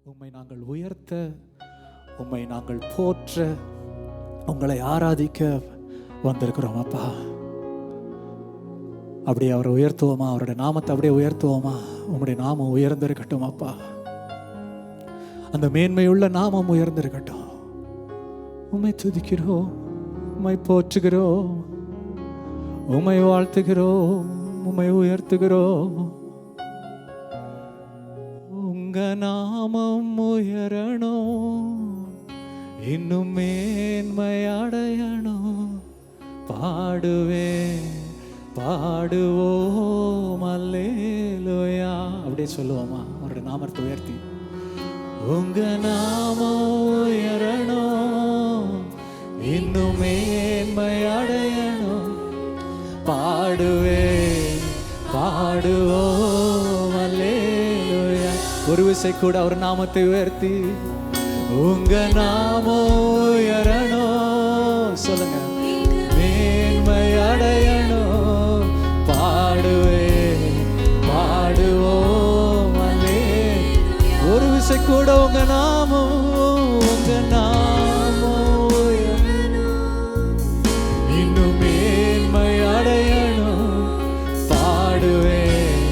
உம்மை நாங்கள் உயர்த்த, உம்மை நாங்கள் போற்ற, உங்களை ஆராதிக்க வந்திருக்கிறோம் அப்பா. அப்படியே அவரை உயர்த்துவோமா? அவருடைய நாமத்தை அப்படியே உயர்த்துவோமா? உம்முடைய நாமம் உயர்ந்திருக்கட்டும் அப்பா. அந்த மேன்மையுள்ள நாமம் உயர்ந்திருக்கட்டும். உம்மை துதிக்கிறோம், உம்மை போற்றுகிறோம், உம்மை வாழ்த்துகிறோம், உம்மை உயர்த்துகிறோம். உங்க நாமம் உயரணும், இன்னும் மேன்மை அடையணும். பாடுவேன், பாடுவோம் அல்லேலூயா. அப்படியே சொல்லுவோமா அவருடைய நாமத்தை உயர்த்தி? உங்க நாமம் உயரணும், இன்னும் மேன்மை அடையணும். பாடுவேன், பாடுவோம் அல்லேலூயா. ஒரு விசை கூட அவர் நாமத்தை உயர்த்தி உங்க நாமம் உயரணும். சொல்லுங்க, மேன்மை அடையணும். பாடுவேன், பாடுவோம் அல்லேலூயா. ஒரு விசை கூட உங்க நாமம், உங்க நாமம் இன்னும் மேன்மை அடையணும். பாடுவேன்,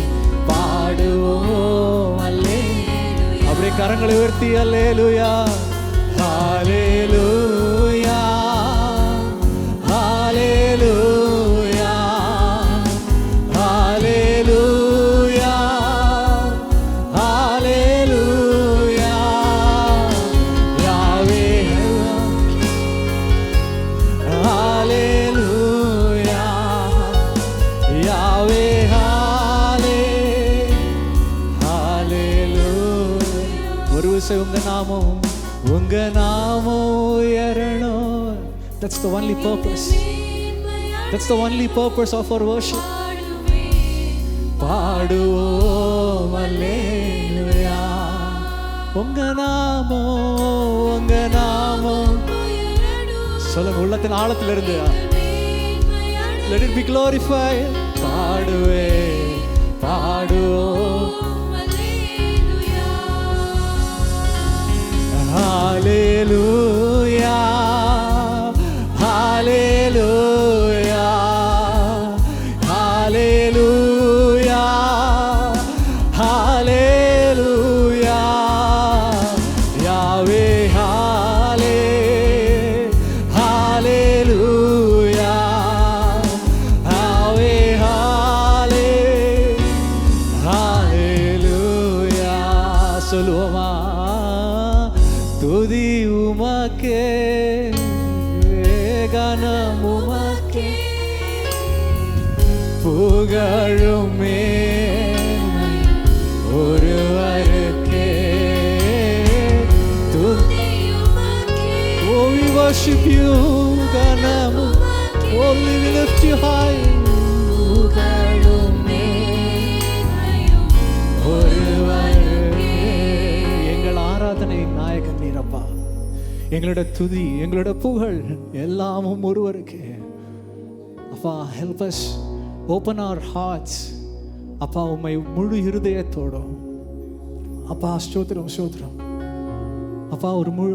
பாடுவோம் அல்லேலூயா. அப்படியே கரங்களை உயர்த்தி அல்லேலூயா, ஹல்லேலூயா, ஹல்லேலூயா, ஹல்லேலூயா, ஹல்லேலூயா. யாவே ஹல்லேலூயா, யாவே ஹல்லேலூயா. ஒரு விசை உங்க நாமம், உங்க நாமம் உயரணும். That's the only purpose. That's the only purpose of our worship. பாடுவோம் அல்லேலூயா. உங்க நாமம், உங்க நாமம் சொல்லுங்க உள்ளத்தின் ஆழத்தில் இருந்து. Let it be glorified. பாடுவேன், பாடுவோம். Hallelujah, hallelujah, hallelujah, hallelujah. Yahweh, hallelujah, Yahweh, hallelujah. சொல்லுவோமா? துதி உமக்கே, கனம் உமக்கே, புகழுமே ஒருவருக்கே. துதி உமக்கே, oh we worship you, கனம் oh we lift you high. புகழுமே ஒருவருக்கே. எங்கள் ஆராதனை நாயகன் நீரப்பா. எங்களோட துதி, எங்களோட புகழ் எல்லாமும் ஒருவருக்கு அப்பா. Help us open our hearts அப்பா. உம்மை முழு இருதயத்தோடும் அப்பா ஸ்தோத்திரம், ஸ்தோத்திரம் அப்பா.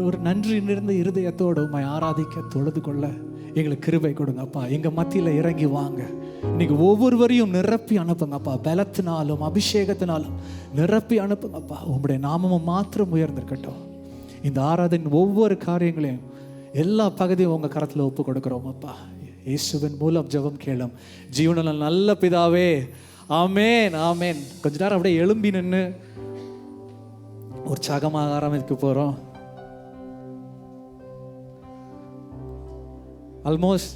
ஒரு நன்றி நிறைந்த இருதயத்தோடு உம்மை ஆராதிக்க, தொழுது கொள்ள எங்களுக்கு கிருபை கொடுங்க அப்பா. எங்கள் மத்தியில் இறங்கி வாங்க. இன்னைக்கு ஒவ்வொருவரையும் நிரப்பி அனுப்புங்கப்பா. பலத்தினாலும் அபிஷேகத்தினாலும் நிரப்பி அனுப்புங்கப்பா. உங்களுடைய நாமமும் மாத்திரம் உயர்ந்திருக்கட்டும். இந்த ஆராதனை ஒவ்வொரு காரியங்களையும் எல்லா பகுதியும் உங்கள் கரத்தில் ஒப்பு கொடுக்குறோம் அப்பா. இயேசுவின் மூலம் ஜெபம் கேளும் ஜீவனுள்ள நல்ல பிதாவே, ஆமேன், ஆமேன். கொஞ்ச நேரம் அப்படியே எழும்பி நின்று உற்சாகமாக ஆரம்பிக்க போகிறோம். ஆல்மோஸ்ட்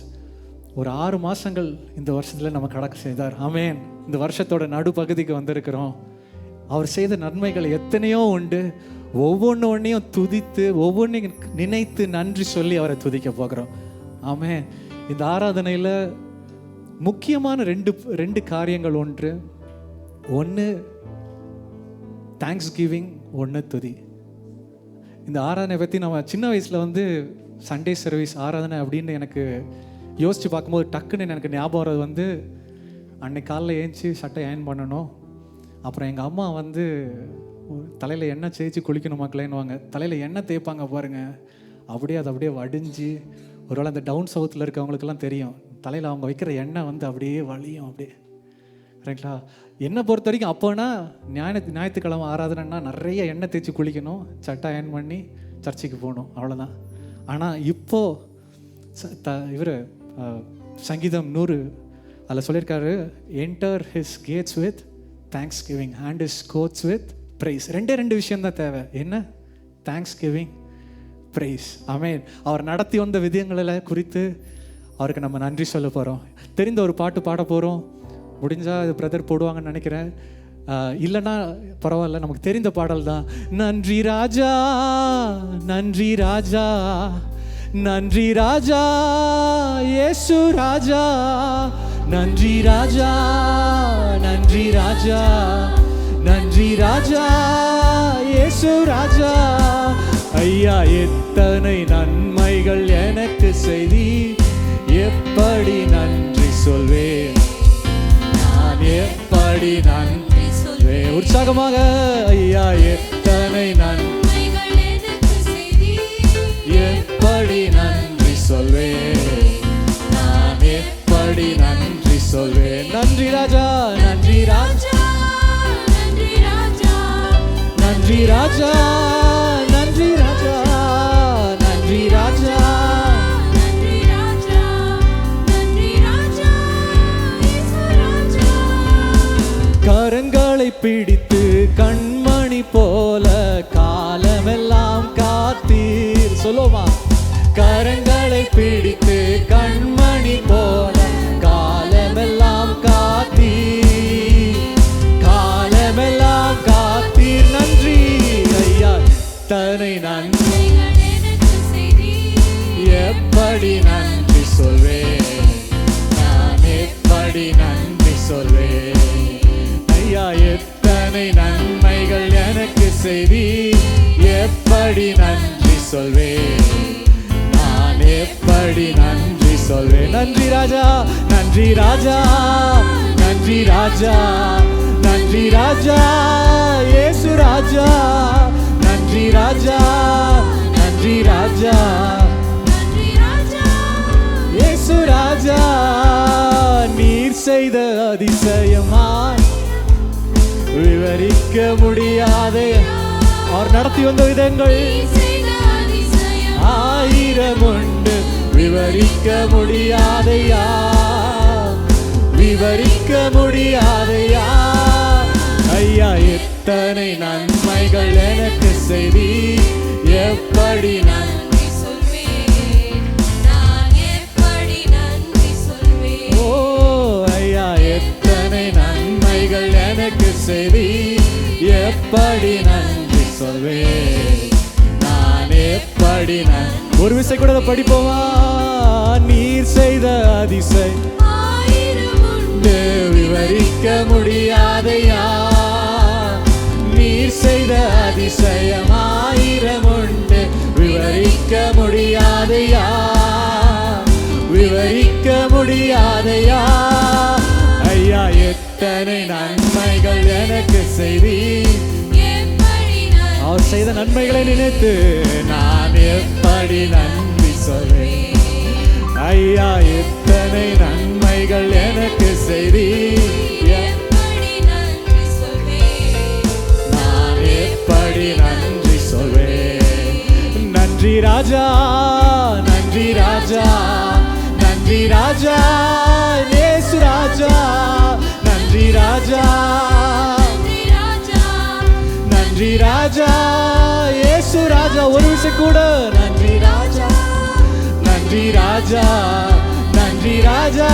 ஒரு 6 மாதங்கள் இந்த வருஷத்தில் நம்ம கடக்க செய்தார். ஆமேன். இந்த வருஷத்தோட நடுப்பகுதிக்கு வந்திருக்கிறோம். அவர் செய்த நன்மைகள் எத்தனையோ உண்டு. ஒவ்வொன்றையும் துதித்து, ஒவ்வொன்றையும் நினைத்து நன்றி சொல்லி அவரை துதிக்க போகிறோம். ஆமேன். இந்த ஆராதனையில் முக்கியமான ரெண்டு காரியங்கள். ஒன்று தேங்க்ஸ் கிவிங், ஒன்று துதி. இந்த ஆராதனை பற்றி நம்ம சின்ன வயசில் சண்டே சர்வீஸ் ஆராதனை அப்படின்னு எனக்கு யோசித்து பார்க்கும்போது டக்குன்னு எனக்கு ஞாபகம் வர்றது அன்னைக்கு காலையில் ஏஞ்சி சட்டை அயன் பண்ணணும். அப்புறம் எங்கள் அம்மா தலையில் எண்ணெய் தேய்ச்சி குளிக்கணும் மக்களேன்னுவாங்க. தலையில் எண்ணெய் தேய்ப்பாங்க பாருங்கள், அப்படியே அது அப்படியே வடிஞ்சு, ஒருவேளை அந்த டவுன் சவுத்தில் இருக்கவங்களுக்கெல்லாம் தெரியும், தலையில் அவங்க வைக்கிற எண்ணெய் வந்து அப்படியே வலியும் அப்படியே. ரைங்களா? என்னை பொறுத்த வரைக்கும் அப்போனா ஞாயிற்றுக்கிழமை ஆராதனைன்னா நிறைய எண்ணெய் தேய்ச்சி குளிக்கணும், சட்டை அயன் பண்ணி சர்ச்சுக்கு போகணும், அவ்வளோதான். ஆனால் இப்போது இவர் சங்கீதம் 100 அதில் சொல்லியிருக்காரு, enter his gates with thanksgiving and his courts with praise. ரெண்டு விஷயந்தான் தேவை. என்ன? Thanksgiving, praise. ஆமென். அவர் நடத்தி வந்த விதயங்களை குறித்து அவருக்கு நம்ம நன்றி சொல்ல போகிறோம். தெரிந்த ஒரு பாட்டு பாட போகிறோம். முடிஞ்சால் அது பிரதர் போடுவாங்கன்னு நினைக்கிறேன், இல்லைன்னா பரவாயில்ல, நமக்கு தெரிந்த பாடல் தான். நன்றி ராஜா, நன்றி ராஜா, நன்றி ராஜா, இயேசு ராஜா, நன்றி ராஜா, நன்றி ராஜா, நன்றி ராஜா, இயேசு ராஜா. ஐயா எத்தனை நன்மைகள் எனக்கு செய்தி, எப்படி நன்றி சொல்வேன், நான் எப்படி நன்றி சொல்வேன். உற்சாகமாக ஐயா எத்தனை நன்மைகள் எனக்கு செய்தி, எப்படி நன்றி சொல்வேன், நான் எப்படி நன்றி சொல்வேன். நன்றி ராஜா, நன்றி ராஜா, நன்றி ராஜா, நன்றி ராஜா, நன்றி ராஜா, நன்றி ராஜா, நன்றி ராஜா, நன்றி ராஜா, இயேசு ராஜா. கரங்களை பிடித்து கண்மணி போல காலமெல்லாம் காத்தீர். சொல்லுமா? கரங்களை பிடித்து கண்மணி போல காலமெல்லாம் காத்தீர், காலமெல்லாம் காத்தீர். நன்றி ஐயா தனை நன்மைகள் எனக்கு செய்தி, எப்படி நன்றி சொல்வேன், நான் எப்படி நன்றி சொல்வேன். ஐயா எத்தனை நன்மைகள் எனக்கு செய்தி, எப்படி நன்றி சொல்வேன், நான் எப்படி நன்றி சொல்வேன். நன்றி ராஜா, நன்றி ராஜா, நன்றி ராஜா, நன்றி ராஜா, இயேசு ராஜா, நன்றி ராஜா, நன்றி ராஜா, நன்றி ராஜா, இயேசு ராஜா. நீர் செய்த அதிசயமாய் விவரிக்க முடியாத அவர் நடத்தி வந்த விதங்கள் ஆயிரம் உண்டு, விவரிக்க முடியாதையா, விவரிக்க முடியாதையா. ஐயா எத்தனை நன்மைகள் எனக்கு செய்தி, எப்படி நன்றி சொல்வேன், நான் எப்படி நன்றி சொல்வேன். ஓ ஐயா எத்தனை நன்மைகள் எனக்கு செய்தி, எப்படி நன்றி சொல்வேன், நான் எப்படி நன்றி. ஒரு விசை கூட படிப்போமா? நீர் செய்த அதிசயம் விவரிக்க முடியாதையா, நீர் செய்த அதிசயம் ஆயிரம் உண்டு, விவரிக்க முடியாதையா, விவரிக்க முடியாதையா. ஐயா எத்தனை நன்மைகள் எனக்கு செய்தி, அவர் செய்த நன்மைகளை நினைத்து நான் எப்படி நன்றி சொல்வேன். ஐயா எத்தனை நன்மைகள் எனக்கு செய்தி, எப்படி நன்றி சொல்வேன், நான் எப்படி நன்றி சொல்வேன். நன்றி ராஜா, நன்றி ராஜா, நன்றி ராஜா, இயேசு ராஜா, நன்றி ராஜா, நன்றி ராஜா, இயேசு ராஜா. ஒரு விஷயம் கூட நன்றி ராஜா, நன்றி ராஜா, நன்றி ராஜா,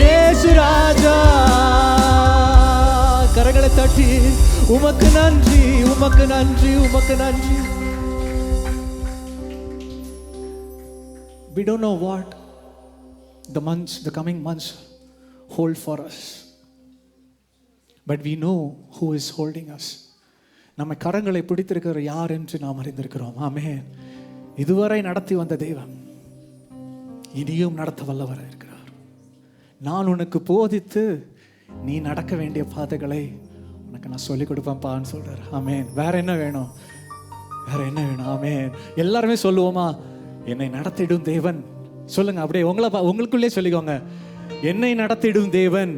இயேசு ராஜா. கரங்களை தட்டி உமக்கு நன்றி, உமக்கு நன்றி, உமக்கு நன்றி. We don't know what the coming months hold for us, but we know who is holding us. நம்ம கரங்களை பிடித்திருக்கிற யார் என்று நாம் அறிந்திருக்கிறோம். ஆமென். இதுவரை நடத்தி வந்த தெய்வம் இனியும் நடத்த வல்லவராக இருக்கிறார். நான் உனக்கு போதித்து நீ நடக்க வேண்டிய பாதைகளை உனக்கு நான் சொல்லிக் கொடுப்பேன்ப்பான்னு சொல்கிறார். ஆமேன். வேற என்ன வேணும்? வேற என்ன வேணும்? ஆமேன். எல்லாருமே சொல்லுவோமா, என்னை நடத்திடும் தேவன். சொல்லுங்க அப்படியே உங்களுக்குள்ளே சொல்லிக்கோங்க, என்னை நடத்திடும் தேவன்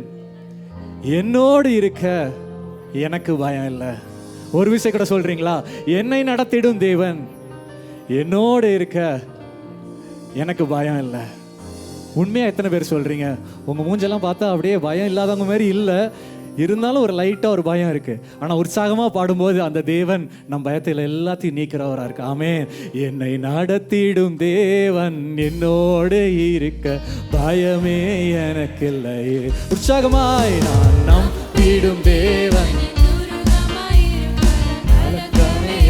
என்னோடு இருக்க எனக்கு பயம் இல்லை. ஒரு விஷயம் கூட சொல்றீங்களா? என்னை நடத்திடும் தேவன் என்னோடு இருக்க எனக்கு பயம் இல்லை. உண்மையா எத்தனை பேர் சொல்றீங்க? உங்க மூஞ்செல்லாம் பார்த்தா அப்படியே பயம் இல்லாதவங்க மாதிரி இல்லை, இருந்தாலும் ஒரு லைட்டா ஒரு பயம் இருக்கு. ஆனா உற்சாகமா பாடும்போது அந்த தேவன் நம் பயத்தில் எல்லாத்தையும் நீக்கிறவரா இருக்கு. ஆமென். என்னை நடத்திடும் தேவன் என்னோடு இருக்க பயமே எனக்கு இல்லையே. உற்சாகமாய் நான் நம்பிடும் தேவன்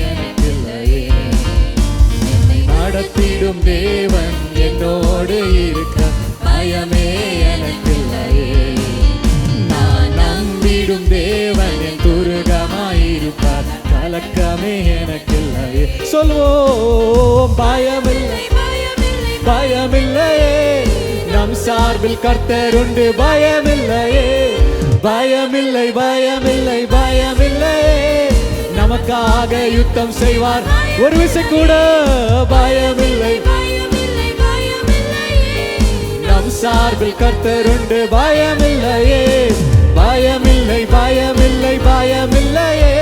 எனக்கு இல்லையே. நடத்திடும் தேவன் என்னோடு இருக்க பயமே எனக்கு இல்லையே. நான் நம்பிடும் தேவன் என் துருகமாயிருப்பார் கலக்கமே எனக்கு இல்லையே. சொல்வோம், பயமில்லை பயமில்லையே, நம் சார்பில் கர்த்தர் உண்டு பயமில்லையே. பயமில்லை பயமில்லை பயமில்லையே, நமக்காக யுத்தம் செய்வார் ஒரு விஷயம் கூட. பயமில்லை நம் சார்பில் கர்த்தர் உண்டு பயமில்லையே. பயமில்லை பயமில்லை பயமில்லையே,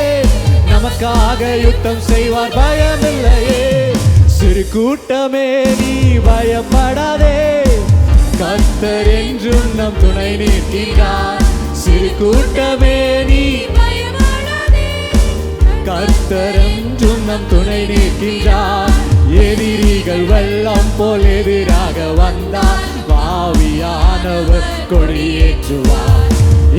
நமக்காக யுத்தம் செய்வார் பயமில்லையே. சிறு கூட்டமே நீ பயப்படாதே, கர்த்தர் என்றும் நம் துணை நிற்கின்றார். சிறு கூட்டமே நீ கர்த்தர் என்றும் நம் துணை நிற்கின்றார். எதிரிகள் வெள்ளம் போல் எதிராக வந்தார், ஆவியானவர் கொடியேற்றுவார்.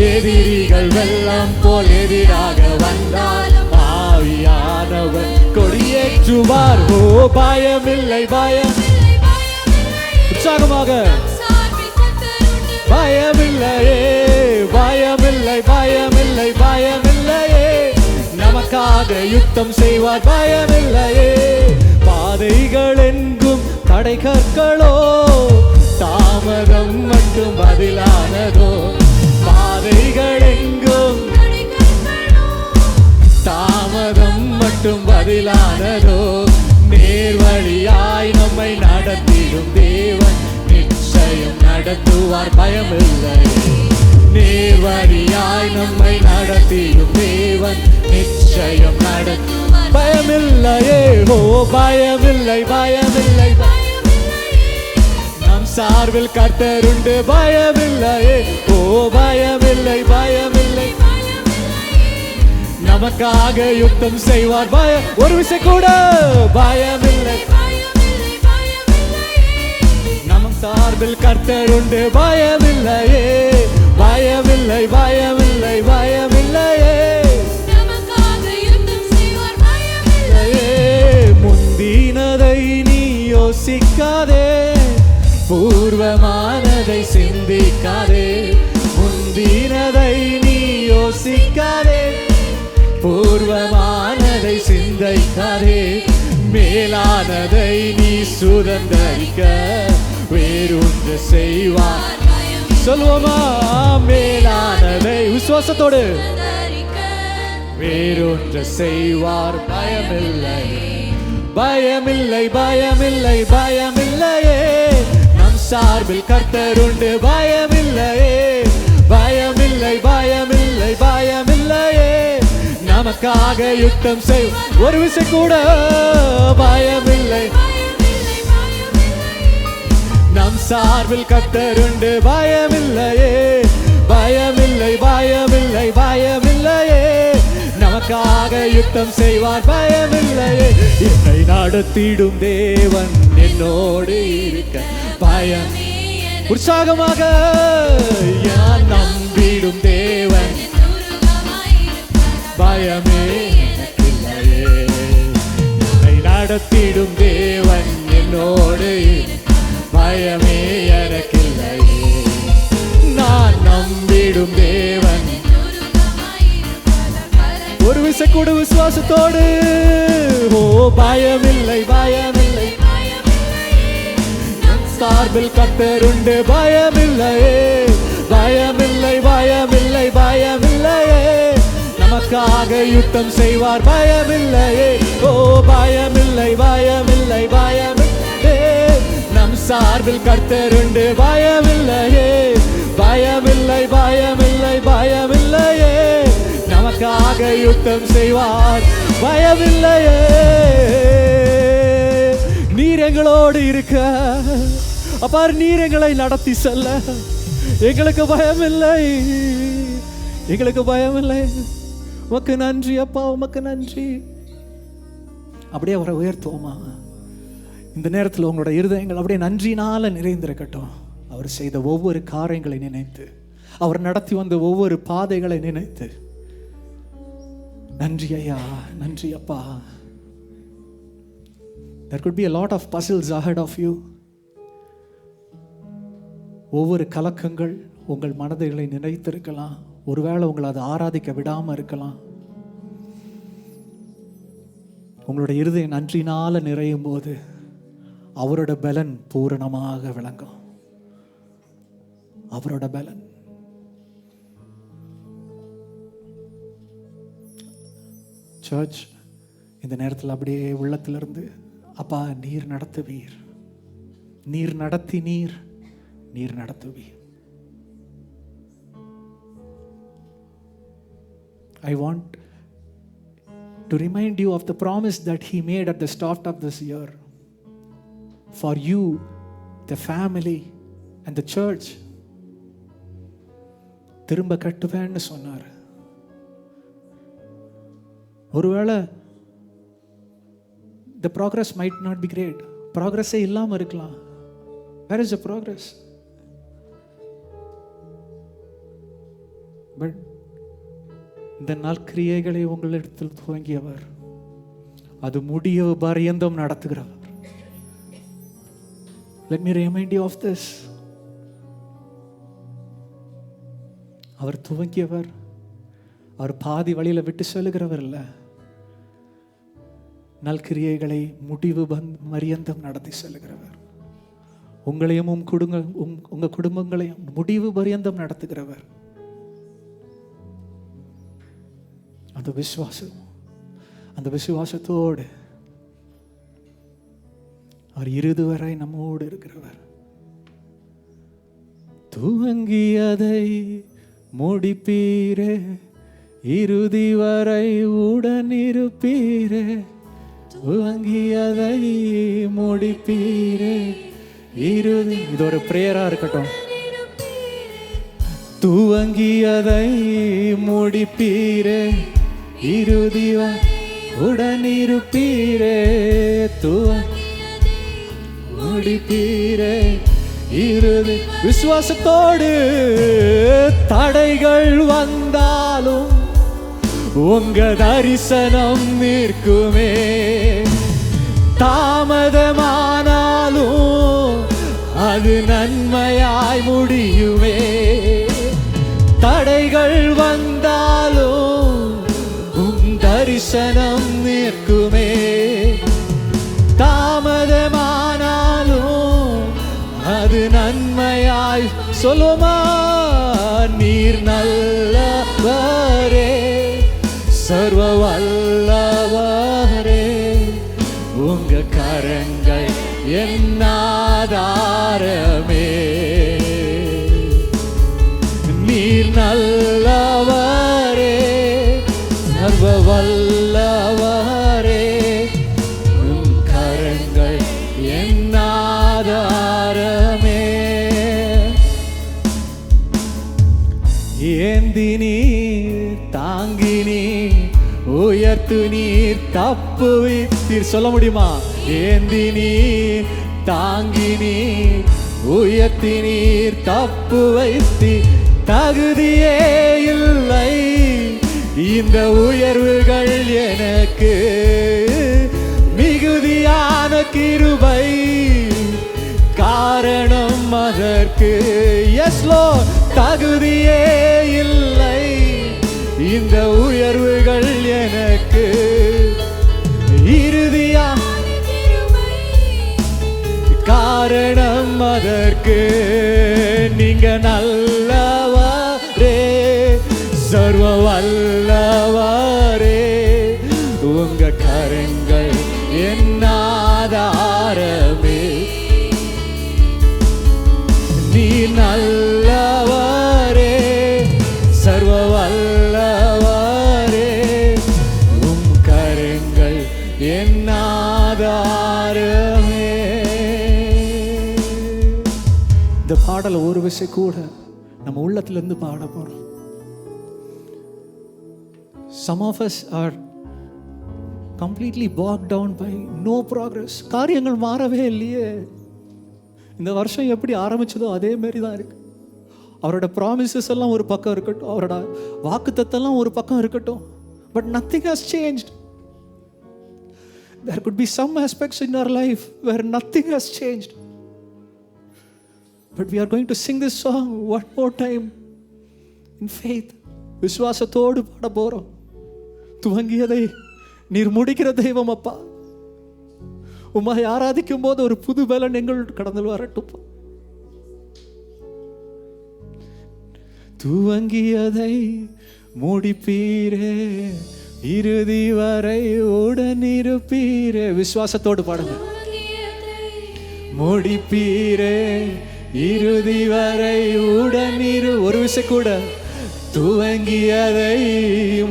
எதிரிகள் வெள்ளம் போல் எதிராக வந்தார், ஆவியானவர் கொடியேற்றுவார். ஓ பயமில்லை பயம், உற்சாகமாக பயமில்லையே பயமில்லை பயமில்லை பயமில்லையே, நமக்காக யுத்தம் செய்வார் பயமில்லையே. பாதைகள் எங்கும் தடை கற்களோ, தாமதம் மட்டும் பதிலானதோ. பாதைகள் எங்கும் தாமதம் மட்டும் பதிலானதோ. நேர்வழியாய் நம்மை நடத்திடும் தேவன் நிச்சயம் நடத்துவார் பயமில்லை. நேர்வழியாய் நம்மை நடத்திடும் தேவன் நிச்சயம் நடத்துவார் பயமில்லையே. ஓ பயமில்லை பயமில்லை, நம் சார்பில் கர்த்தர் உண்டு பயமில்லையே. ஓ பயமில்லை பயமில்லை, நமக்காக யுத்தம் செய்வார் ஒரு விஷயம் கூட. பயமில்லை நம் சார்பில் கர்த்தர் உண்டு பயமில்லையே. பயமில்லை பயமில்லை பயமில்லையே, முந்தினதை நீ யோசிக்காதே, பூர்வமானதை சிந்திக்காதே. முந்தினதை நீ யோசிக்காதே, பூர்வமானதை சிந்திக்காதே. மேலானதை நீ சுதந்தரிக்க வேறொன்று செய்வார். சொல்லுவோமா, மேலானதை விசுவாசத்தோடு வேறொன்று செய்வார் பயமில்லை. பயமில்லை பயமில்லை பயமில்லையே, நம் சார்பில் கர்த்தர் உண்டு பயமில்லையே. பயமில்லை பயமில்லை பயமில்லையே, நமக்காக யுத்தம் செய் ஒரு விஷயம் கூட. பயமில்லை நம் சார்பில் கர்த்தர் உண்டு பயமில்லையே. பயமில்லை பயமில்லை பயமில்லையே, நமக்காக யுத்தம் செய்வார் பயமில்லையே. என்னை நடத்திடும் தேவன் என்னோடு இருக்க பயம். உற்சாகமாக நான் நம்பிடும் தேவன் பயமே எனக்கில்லையே. என்னை நடத்திடும் தேவன் என்னோடு பயமே எனக்கில்லையே. நான் நம்பிடும் தேவன் ஒரு விஷயம் கூட விசுவாசத்தோடு. ஓ பயமில்லை பயமில்லை, சார்பில் கர்த்தர் உண்டு பயமில்லையே. பயமில்லை பயமில்லை பயமில்லையே, நமக்காக யுத்தம் செய்வார். பயமில்லையே, ஓ பயமில்லை, பயமில்லை, பயமில்லை, நம் சார்பில் கர்த்தருண்டு. பயமில்லையே, பயமில்லை, பயமில்லை, பயமில்லையே, நமக்காக யுத்தம் செய்வார். பயமில்லையே, நீர் எங்களோடு இருக்க அப்பார், நீர் எங்களை நடத்தி செல்ல எங்களுக்கு பயமில்லை, எங்களுக்கு பயமில்லை. உமக்கு நன்றி அப்பா, உமக்கு நன்றி. அப்படியே அவரை உயர்த்துவோமா? இந்த நேரத்தில் உங்களோட இருதயங்கள் அப்படியே நன்றினால நிறைந்திருக்கட்டும். அவர் செய்த ஒவ்வொரு காரியங்களை நினைத்து, அவர் நடத்தி வந்த ஒவ்வொரு பாதைகளை நினைத்து, நன்றி ஐயா, நன்றி அப்பா. There could be a lot of puzzles ahead of you. ஒவ்வொரு கலக்கங்கள் உங்கள் மனதைகளை நினைத்திருக்கலாம். ஒருவேளை உங்களை அதை ஆராதிக்க விடாமல் இருக்கலாம். உங்களுடைய இருதயம் நன்றினால நிறையும் போது அவரோட பலன் பூரணமாக விளங்கும். அவரோட பலன். சர்ச், இந்த நேரத்தில் அப்படியே உள்ளத்திலிருந்து அப்பா நீர் நடத்துவீர், நீர் நடத்தி நீர் நீர் நடத்துவீர். I want to remind you of the promise that He made at the start of this year for you, the family and the church. திரும்ப கட்டுவேன்னு சொன்னார். ஒருவேளை the progress might not be great. progress இல்லாம இருக்கலாம். Where is the progress? But இந்த நற்கிரியைகளை உங்களிடத்தில் துவங்கியவர் அது முடிய பரியந்தம் நடத்துகிறவர். Let me remind you of this. அவர் துவங்கியவர், அவர் பாதி வழியில விட்டு செல்கிறவர் இல்ல. நல்கிரியைகளை முடிவு பரியந்தம் நடத்தி செல்கிறவர். உங்களையும் உங்க குடும்பங்களையும் முடிவு பரியந்தம் நடத்துகிறவர். அந்த விசுவாசத்தோடு அவர் இறுதி வரை நம்மோடு இருக்கிறவர். துவங்கியதை முடிப்பீரே, இறுதி வரை உடன் இருப்பீரே. துவங்கியதை முடிப்பீரே, இறுதி. இது ஒரு பிரேயரா இருக்கட்டும். துவங்கியதை முடிப்பீரே, இறுதி உடன் இருப்பீரே. முடிப்பீரே, இறுதி. விசுவாசத்தோடு தடைகள் வந்தாலும் உங்க தரிசனம் நிற்குமே. தாமதமானாலும் அது நன்மையாய் முடியுமே. தடைகள் வந்தாலும் உன் தரிசனம் நிற்குமே. தாமதமானாலும் அது நன்மையாய் சொல்லுமா. நீர் நல்லவரே, சர்வ வல்லவரே, உங்க கரங்கள் என் ஆதாரமே. நீர் நல்லவரே, சர்வ வல்லவரே, உம் கரங்கள் என் ஆதாரமே. ஏந்தி நீர் தாங்கி நீர் உயர்த்து நீர் தப்புவித்தீர். சொல்ல முடியுமா? ஏந்தி நீர் தாங்கி நீர் உயர்த்தி நீர் தப்பு வைத்தீர். தகுதியே இல்லை இந்த உயர்வுகள் எனக்கு, மிகுதியான கிருபை காரணம் அதற்கு. எஸ் லார்ட், தகுதியே இல்லை இந்த உயர்வுகள் எனக்கு, இறுதியா காரணம் அதற்கு. நீங்க நல்லவரே, சர்வ வல்லவரே, ஆதாரமே. நீ நல்லவரே, சர்வ வல்லவரே, உம் கரங்கள் என் ஆதாரமே. இந்த பாடலை ஒரு விஷயம் கூட நம்ம உள்ளத்திலிருந்து பாட போறோம். Some of us are completely bogged down by no progress. காரியங்கள் மாறவே இல்லையே. இந்த வருஷம் எப்படி ஆரம்பிச்சதோ அதே மாதிரி தான் இருக்கு. அவரோட ப்ராமிசஸ் எல்லாம் ஒரு பக்கம் இருக்கட்டும், அவரோட வாக்குத்தத்தெல்லாம் ஒரு பக்கம் இருக்கட்டும், but nothing has changed. There could be some aspects in our life where nothing has changed, but we are going to sing this song one more time in faith. விசுவாசத்தோடு பாட போறோம். துவங்கியதை நீர் முடிக்கிற தெய்வம் அப்பா. உம்மை ஆராதிக்கும் போது ஒரு புது பலன் எங்கள் கடந்து வரட்டும். துவங்கியதை முடிப்பீரே, இறுதி வரை உடன் இருப்பீரே. விசுவாசத்தோடு பாடுங்க. முடிப்பீரே, இறுதி வரை உடன் இரு. ஒரு விஷயம் கூட. துவங்கியதை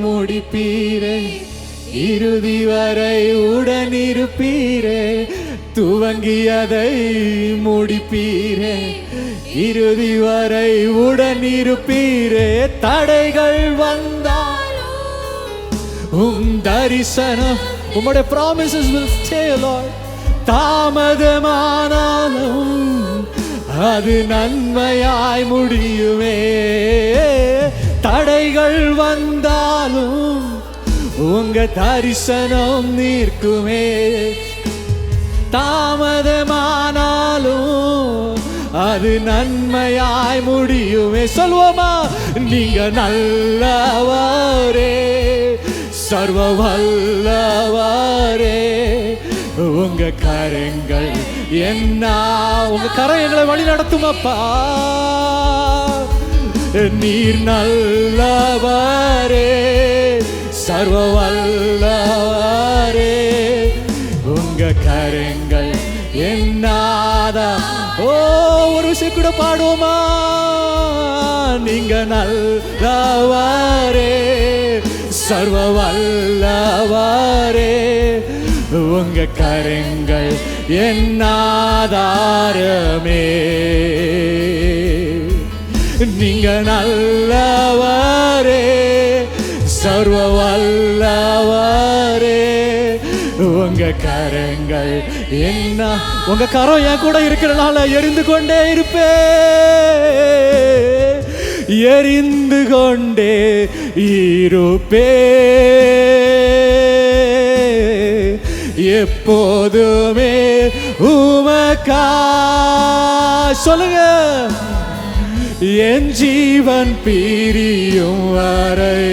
முடிப்பீரே, இறுதி வரை உடன் இருப்பீரே. துவங்கியதை முடிப்பீரே, இறுதி வரை உடன் இருப்பீரே. தடைகள் வந்தாலும் உம் தரிசனம், உம்முடைய promises will stay, Lord. தாமதமானாலும் அது நன்மையாய் முடியுமே. தடைகள் வந்தாலும் உங்க தரிசனம் நிற்குமே. தாமதமானாலும் அது நன்மையாய் முடியுமே. சொல்வோமா? நீங்க நல்லவரே, சர்வ வல்லவரே, உங்க கரங்கள் என்ன, உங்க கரம் எங்களை வழி நடத்தும் அப்பா. நீர் நல்லவரே, சர்வ வல்லவரே, உங்க கரங்கள் என்னாதா. ஓ, ஒரு விஷயம் கூட பாடுவோமா? நீங்க நல்லவரே, சர்வ வல்லவரே, உங்க கரங்கள் என்னாதாரமே. நீங்க நல்லவரே, சர்வ வல்லவரே, உங்க கரங்கள் என்ன. உங்க கரம் என் கூட இருக்கிறனால எரிந்து கொண்டே இருப்பே, எரிந்து கொண்டே இருப்பே. எப்போதுமே உமக்கா. சொல்லுங்க. என் ஜீவன் பிரியும் வரை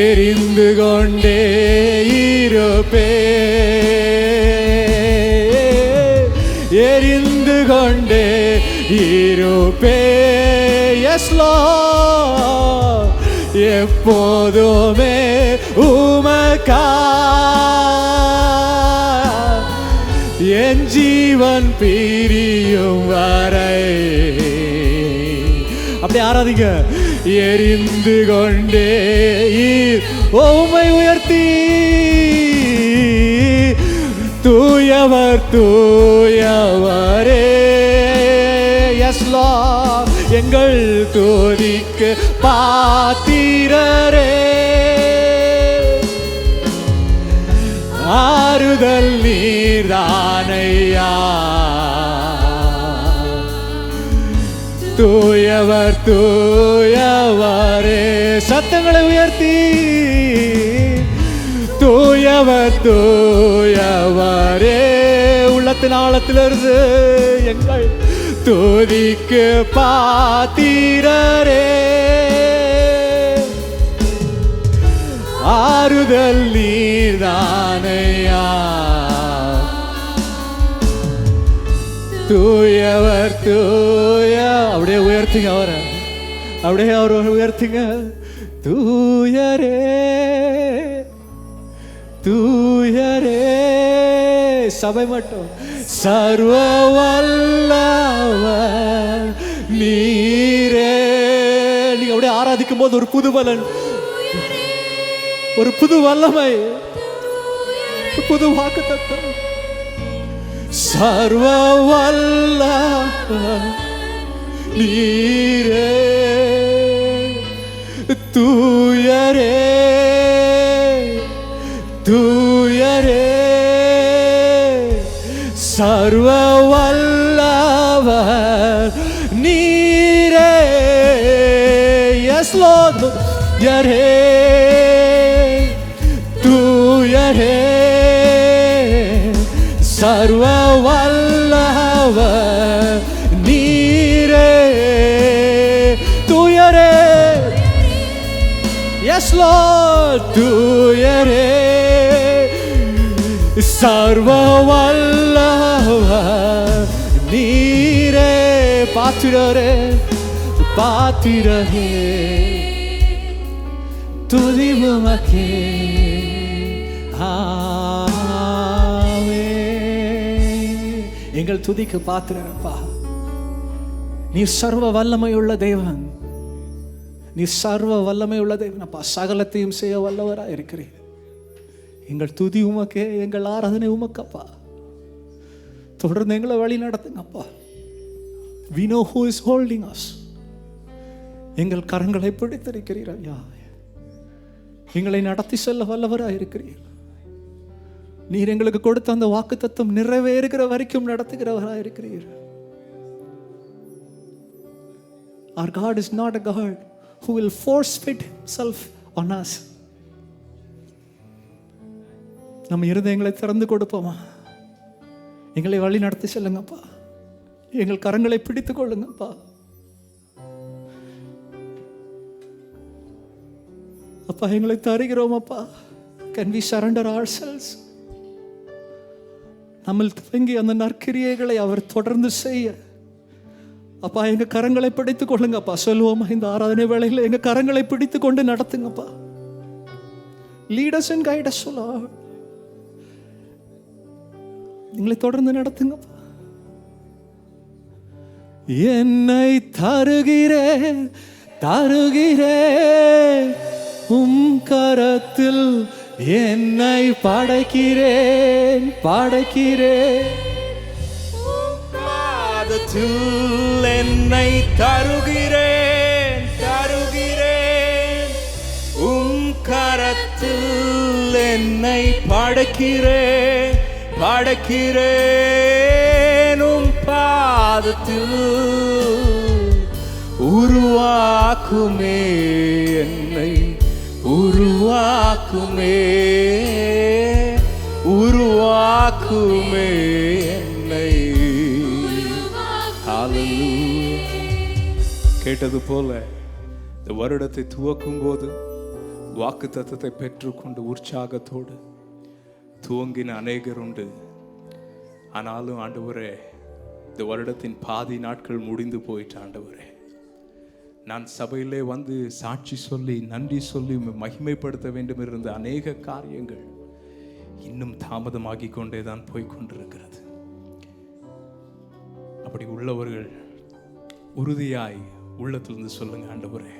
எரிந்து கொண்டே இருப்பே, எரிந்து கொண்டே இருப்பே. Yes Lord. எப்போதுமே உமக்கா என் ஜீவன் பிரியும் வரை. அப்படி ஆராதிங்க. எரிந்து கொண்டே உம்மை உயர்த்தி, தூயவர் தூயவரே. Yes Lord. எங்கள் துதிக்கு பாத்திரரே, ஆறுதல் நீர்தானையா. தூயவர் தூயவரே. சத்தங்களை உயர்த்தி, தூயவர் தூயவரே, உள்ளத்தின் ஆழத்திலிருந்து எங்கள் துதிக்கு பாத்திரரே, ஆறுதல் நீர்தானையா. தூயவர் தூய. அப்படியே உயர்த்திங்க அவரை, அப்படியே அவர் உயர்த்திங்க. தூயரே தூயரே. சபை மட்டும். சர்வ வல்லவர் நீரே. நீங்க அப்படியே ஆராதிக்கும் போது ஒரு புது பலன், ஒரு புது வல்லமை, புது வாக்குத்தத்தம். சர்வ வல்லவர் நீரே, தூயரே தூயரே. சர்வ வல்லவர் நீரே. Yes Lord. தூயரே தூயரே. சர்வ வல்லவர் நீரே, தூயரே. S Lord. தூயரே. சர்வ வல்லவர் நீரே, பாத்திரரே பாத்திரரே. துதி உமக்கே. எங்கள் துதிக்கு பாத்திரப்பா. நீ சர்வ வல்லமையுள்ள தேவன், நீ சர்வ வல்லமையுள்ள தேவன் அப்பா. சகலத்தையும் செய்ய வல்லவராக இருக்கிறீர். எங்கள் துதி உமக்கே, எங்கள் ஆராதனை உமக்கப்பா. தொடர்ந்து எங்களை வழி நடத்துங்கப்பா. We know who is holding us. எங்கள் கரங்களை பிடித்திருக்கிறீர் ஐயா. எங்களை நடத்தி செல்ல வல்லவராக இருக்கிறீர். நீர் எங்களுக்கு கொடுத்த அந்த வாக்குத்தத்தம் நிறைவேறுகிற வரைக்கும் நடத்துகிறவராக இருக்கிறீர். Our God is not a God who will force fit himself on us. நம்ம இருதயங்களை திறந்து கொடுப்போமா? எங்களை வழி நடத்தி செல்லுங்கப்பா. எங்கள் கரங்களை பிடித்துக் கொள்ளுங்கப்பா. அப்பா எங்களை தருகிறோம் அப்பா. Can we surrender ourselves? நம்ம துவங்கி அந்த நற்கிரியைகளை அவர் தொடர்ந்து செய்ய அப்பா எங்க கரங்களை பிடித்துக் கொள்ளுங்கப்பா. சொல்லுவோமா இந்த ஆராதனை வேளையில் எங்க கரங்களை பிடித்துக் கொண்டு நடத்துங்கப்பா. Lead us and guide us, Lord. எங்களை தொடர்ந்து நடத்துங்கப்பா. என்னை தருகிறேன் தருகிறேன் உம் கரத்தில், என்னை படைக்கிறேன் படைக்கிறேன். என்னை தருகிறேன் தருகிறேன் உம் கரத்தில், என்னை படைக்கிறேன் படைக்கிறேன் உம் பாதத்தில். உருவாக்குமே என்னை உருவாக்குமே உருவாக்குமே என்னை. கேட்டது போல இந்த வருடத்தை துவக்கும் போது வாக்குத்தத்தத்தை பெற்றுக்கொண்டு உற்சாகத்தோடு துவங்கின அநேகர் உண்டு. ஆனாலும் ஆண்டவரே, இந்த வருடத்தின் பாதி நாட்கள் முடிந்து போயிட்டு ஆண்டவரே, நான் சபையிலே வந்து சாட்சி சொல்லி நன்றி சொல்லி மகிமைப்படுத்த வேண்டும் இருந்த அநேக காரியங்கள் இன்னும் தாமதமாகி கொண்டே தான் போய்கொண்டிருக்கிறது. அப்படி உள்ளவர்கள் உறுதியாய் உள்ளத்திலிருந்து சொல்லுங்க, ஆண்டவரே,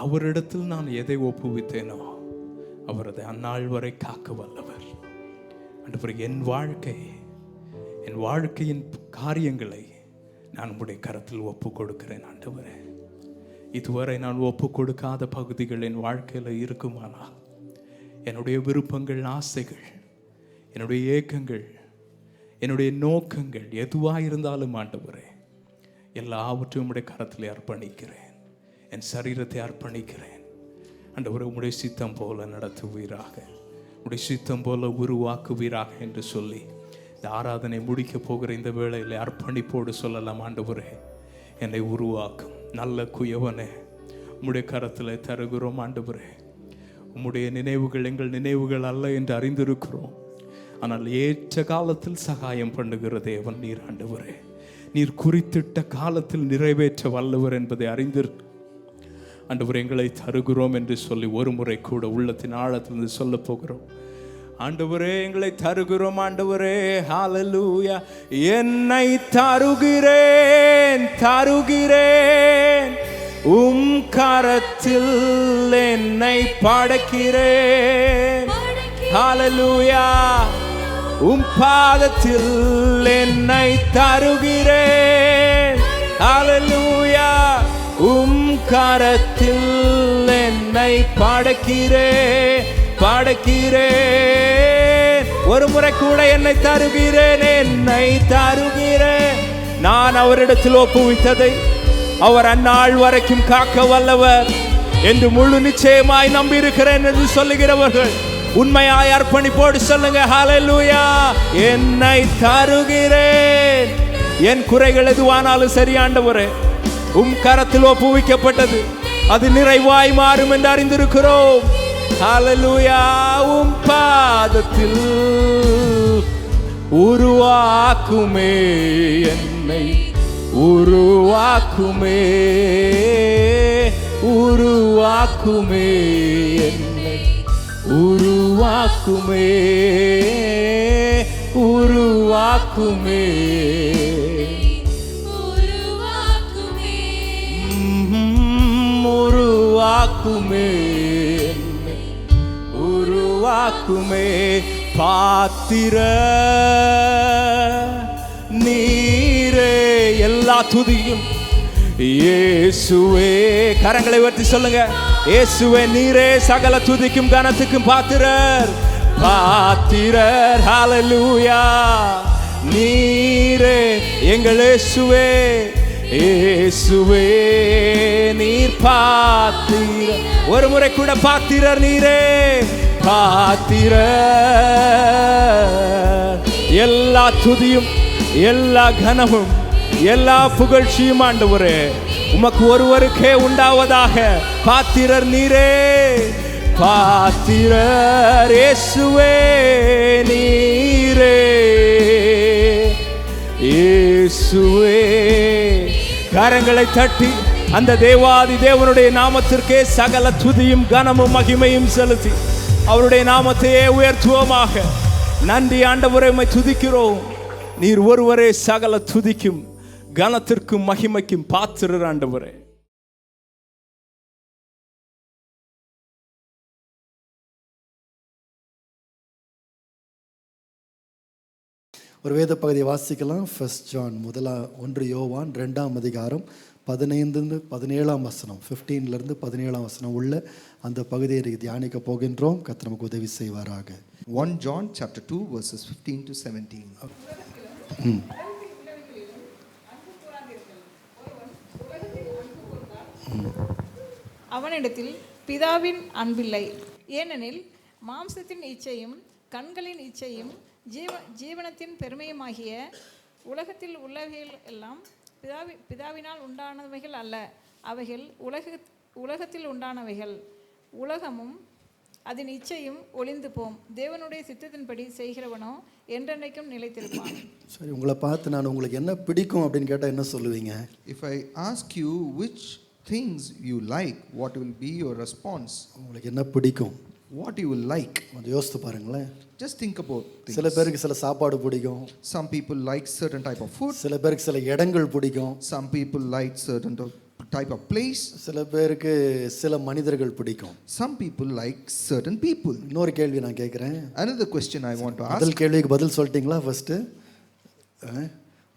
அவரிடத்தில் நான் எதை ஒப்புவித்தேனோ அவர் அதை அந்நாள் வரை காக்க வல்லவர். ஆண்டவரே, என் வாழ்க்கையின் காரியங்களை நான் உம்முடைய கரத்தில் ஒப்பு கொடுக்கிறேன். ஆண்டவரே, இதுவரை நான் ஒப்பு கொடுக்காத பகுதிகள் என் வாழ்க்கையில் இருக்குமானால், என்னுடைய விருப்பங்கள், ஆசைகள், என்னுடைய ஏக்கங்கள், என்னுடைய நோக்கங்கள் எதுவாக இருந்தாலும் ஆண்டவரே, எல்லாவற்றையும் உம்முடைய கரத்தில் அர்ப்பணிக்கிறேன். என் சரீரத்தை அர்ப்பணிக்கிறேன். ஆண்டவரே, உம்முடைய சித்தம் போல நடத்துவீராக, உம்முடைய சித்தம் போல உருவாக்குவீராக என்று சொல்லி இந்த ஆராதனை முடிக்க போகிற இந்த வேளையில் அர்ப்பணிப்போடு சொல்லலாம். ஆண்டவரே, என்னை உருவாக்கும் நல்ல குயவனே, உம்முடைய கரத்தில் தருகிறோம். ஆண்டவரே, உம்முடைய நினைவுகள் எங்கள் நினைவுகள் அல்ல என்று அறிந்திருக்கிறோம். ஆனால் ஏற்ற காலத்தில் சகாயம் பண்ணுகிற தேவன் நீர். ஆண்டவரே, நீர் குறித்திட்ட காலத்தில் நிறைவேற்ற வல்லவர் என்பதை அறிந்திருக்கிறோம். ஆண்டவரே எங்களை தருகிறோம் என்று சொல்லி ஒரு முறை கூட உள்ளத்தின் ஆழத்திலிருந்து சொல்ல போகிறோம். ஆண்டவரே எங்களை தருகிறோம். ஆண்டவரே ஹalleluya. என்னை தருகிறேன் தருகிறேன், உம் கரத்தில் என்னை படைக்கிறேன். ஹalleluya. உம் பாதத்தில் என்னை தருகிறேன். ஹalleluya. உம் கரத்தில் என்னை படைக்கிறேன் படைக்கிறேன். ஒரு முறை கூட என்னை தருகிறேன் என்னை தருகிறேன். நான் அவரிடத்தில் ஒப்புவித்ததை அவர் அந்நாள் வரைக்கும் காக்க வல்லவர் என்று முழு நிச்சயமாய் நம்பியிருக்கிறேன் என்று சொல்லுகிறவர்கள் உண்மையாய் அர்ப்பணிப்போடு சொல்லுங்க ஹalleluya. என்னை தருகிறேன். என் குறைகள் எதுவானாலும் சரி ஆண்டவரே, உம் கரத்தில் ஒப்புவிக்கப்பட்டது அது நிறைவாய் மாறும் என்று அறிந்திருக்கிறோம். ஹalleluya. உம் பாதத்தில் உருவாக்குமே என்னை உருவாக்குமே உருவாக்குமே என்னை உருவாக்குமே உருவாக்குமே உருவாக்குமே உருவாக்குமே. பாத்திர நீரே எல்லா துதியும் இயேசுவே. கரங்களை உயர்த்தி சொல்லுங்க, இயேசுவே நீரே சகல துதிக்கும் கனத்துக்கும் பாத்திரர் பாத்திரர். ஹalleluya. நீரே எங்கள் இயேசுவே இயேசுவே நீர் பாத்திரர். ஒரு முறை கூட பாத்திரர் நீரே பாத்திரர். எல்லா துதியும் எல்லா கனமும் எல்லா புகழ்ச்சியும் ஆண்டவரே உமக்கு ஒருவருக்கே உண்டாவதாக. பாத்திரர் நீரே பாத்திரர். இயேசுவே நீரே இயேசுவே. கரங்களை தட்டி அந்த தேவாதி தேவனுடைய நாமத்திற்கே சகல துதியும் கனமும் மகிமையும் செலுத்தி அவருடைய நாமத்தையே உயர்த்துவோமாக. நன்றி ஆண்டவரே, உம்மை துதிக்கிறோம். நீர் ஒருவரே சகல துதிக்கும் கனத்திற்கும் மகிமைக்கும் பாத்திரர் ஆண்டவரே. ஒரு வேத பகுதியை வாசிக்கலாம். 1 ஜான் 1 யோவான் 2ஆம் அதிகாரம் 15-17 வசனம், 15 17 வசனம் உள்ள அந்த பகுதியை தியானிக்க போகின்றோம். கர்த்தர் நமக்கு உதவி செய்வாராக. 1 John chapter 2 verses 15 to 17. அவனிடத்தில் பிதாவின் அன்பில்லை. ஏனெனில் மாம்சத்தின் இச்சையும் கண்களின் இச்சையும் ஜீவனத்தின் பெருமையுமாகிய உலகத்தில் உள்ளவைகள் எல்லாம் பிதாவினால் உண்டானவைகள் அல்ல, அவைகள் உலகத்தில் உண்டானவைகள். உலகமும் அதன் இச்சையும் ஒளிந்து போம், தேவனுடைய சித்தத்தின்படி செய்கிறவனோ என்றென்றைக்கும் நிலைத்திருப்பான். சரி, உங்களை பார்த்து நான் உங்களுக்கு என்ன பிடிக்கும் அப்படின்னு கேட்டால் என்ன சொல்லுவீங்க? If I ask you which things you like, what will be your response? உங்களுக்கு என்ன பிடிக்கும்? What you will like? கொஞ்சம் யோசித்து பாருங்களேன். Just think about things. சில பேருக்கு சில சாப்பாடு பிடிக்கும். Some people like certain type of food. சில பேருக்கு சில இடங்கள் பிடிக்கும். Some people like certain type of place. சில பேருக்கு சில மனிதர்கள் பிடிக்கும். Some people like certain people. இன்னொரு கேள்வி நான் கேட்குறேன். Another question I want to ask. முதல் கேள்விக்கு பதில் சொல்லிட்டீங்களா? ஃபர்ஸ்ட்டு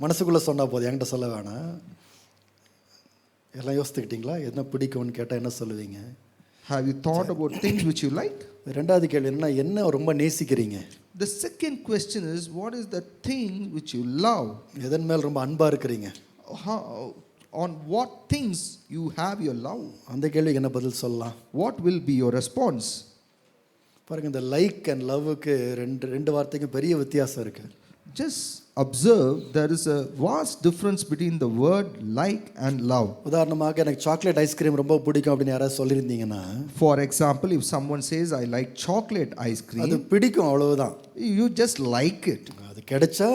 மனசுக்குள்ளே சொன்னால் போதும், என்கிட்ட சொல்ல வேணாம். எல்லாம் யோசித்துக்கிட்டீங்களா? என்ன பிடிக்கும்னு கேட்டால் என்ன சொல்லுவீங்க? Have you thought about things which you like? ரெண்டாவது கேள்வி என்ன ரொம்ப நேசிக்கிறீங்க? The second question is, what is the thing which you love? எதன் மேல் ரொம்ப அன்பாக இருக்கிறீங்க? On what things you have your love? அந்த கேள்விக்கு என்ன பதில் சொல்லலாம்? What will be your response? பாருங்க, இந்த லைக் அண்ட் லவ்வுக்கு ரெண்டு வார்த்தைக்கும் பெரிய வித்தியாசம் இருக்கு. Just observe, there is a vast difference between the word like and love. உதாரணமாக எனக்கு சாக்லேட் ஐஸ்கிரீம் ரொம்ப பிடிக்கும் அப்படின்னு யாராவது சொல்லியிருந்தீங்கன்னா, For example, if someone says I like chocolate ice cream, அது பிடிக்கும், அவ்வளவுதான். you just like it. அது கிடைச்சா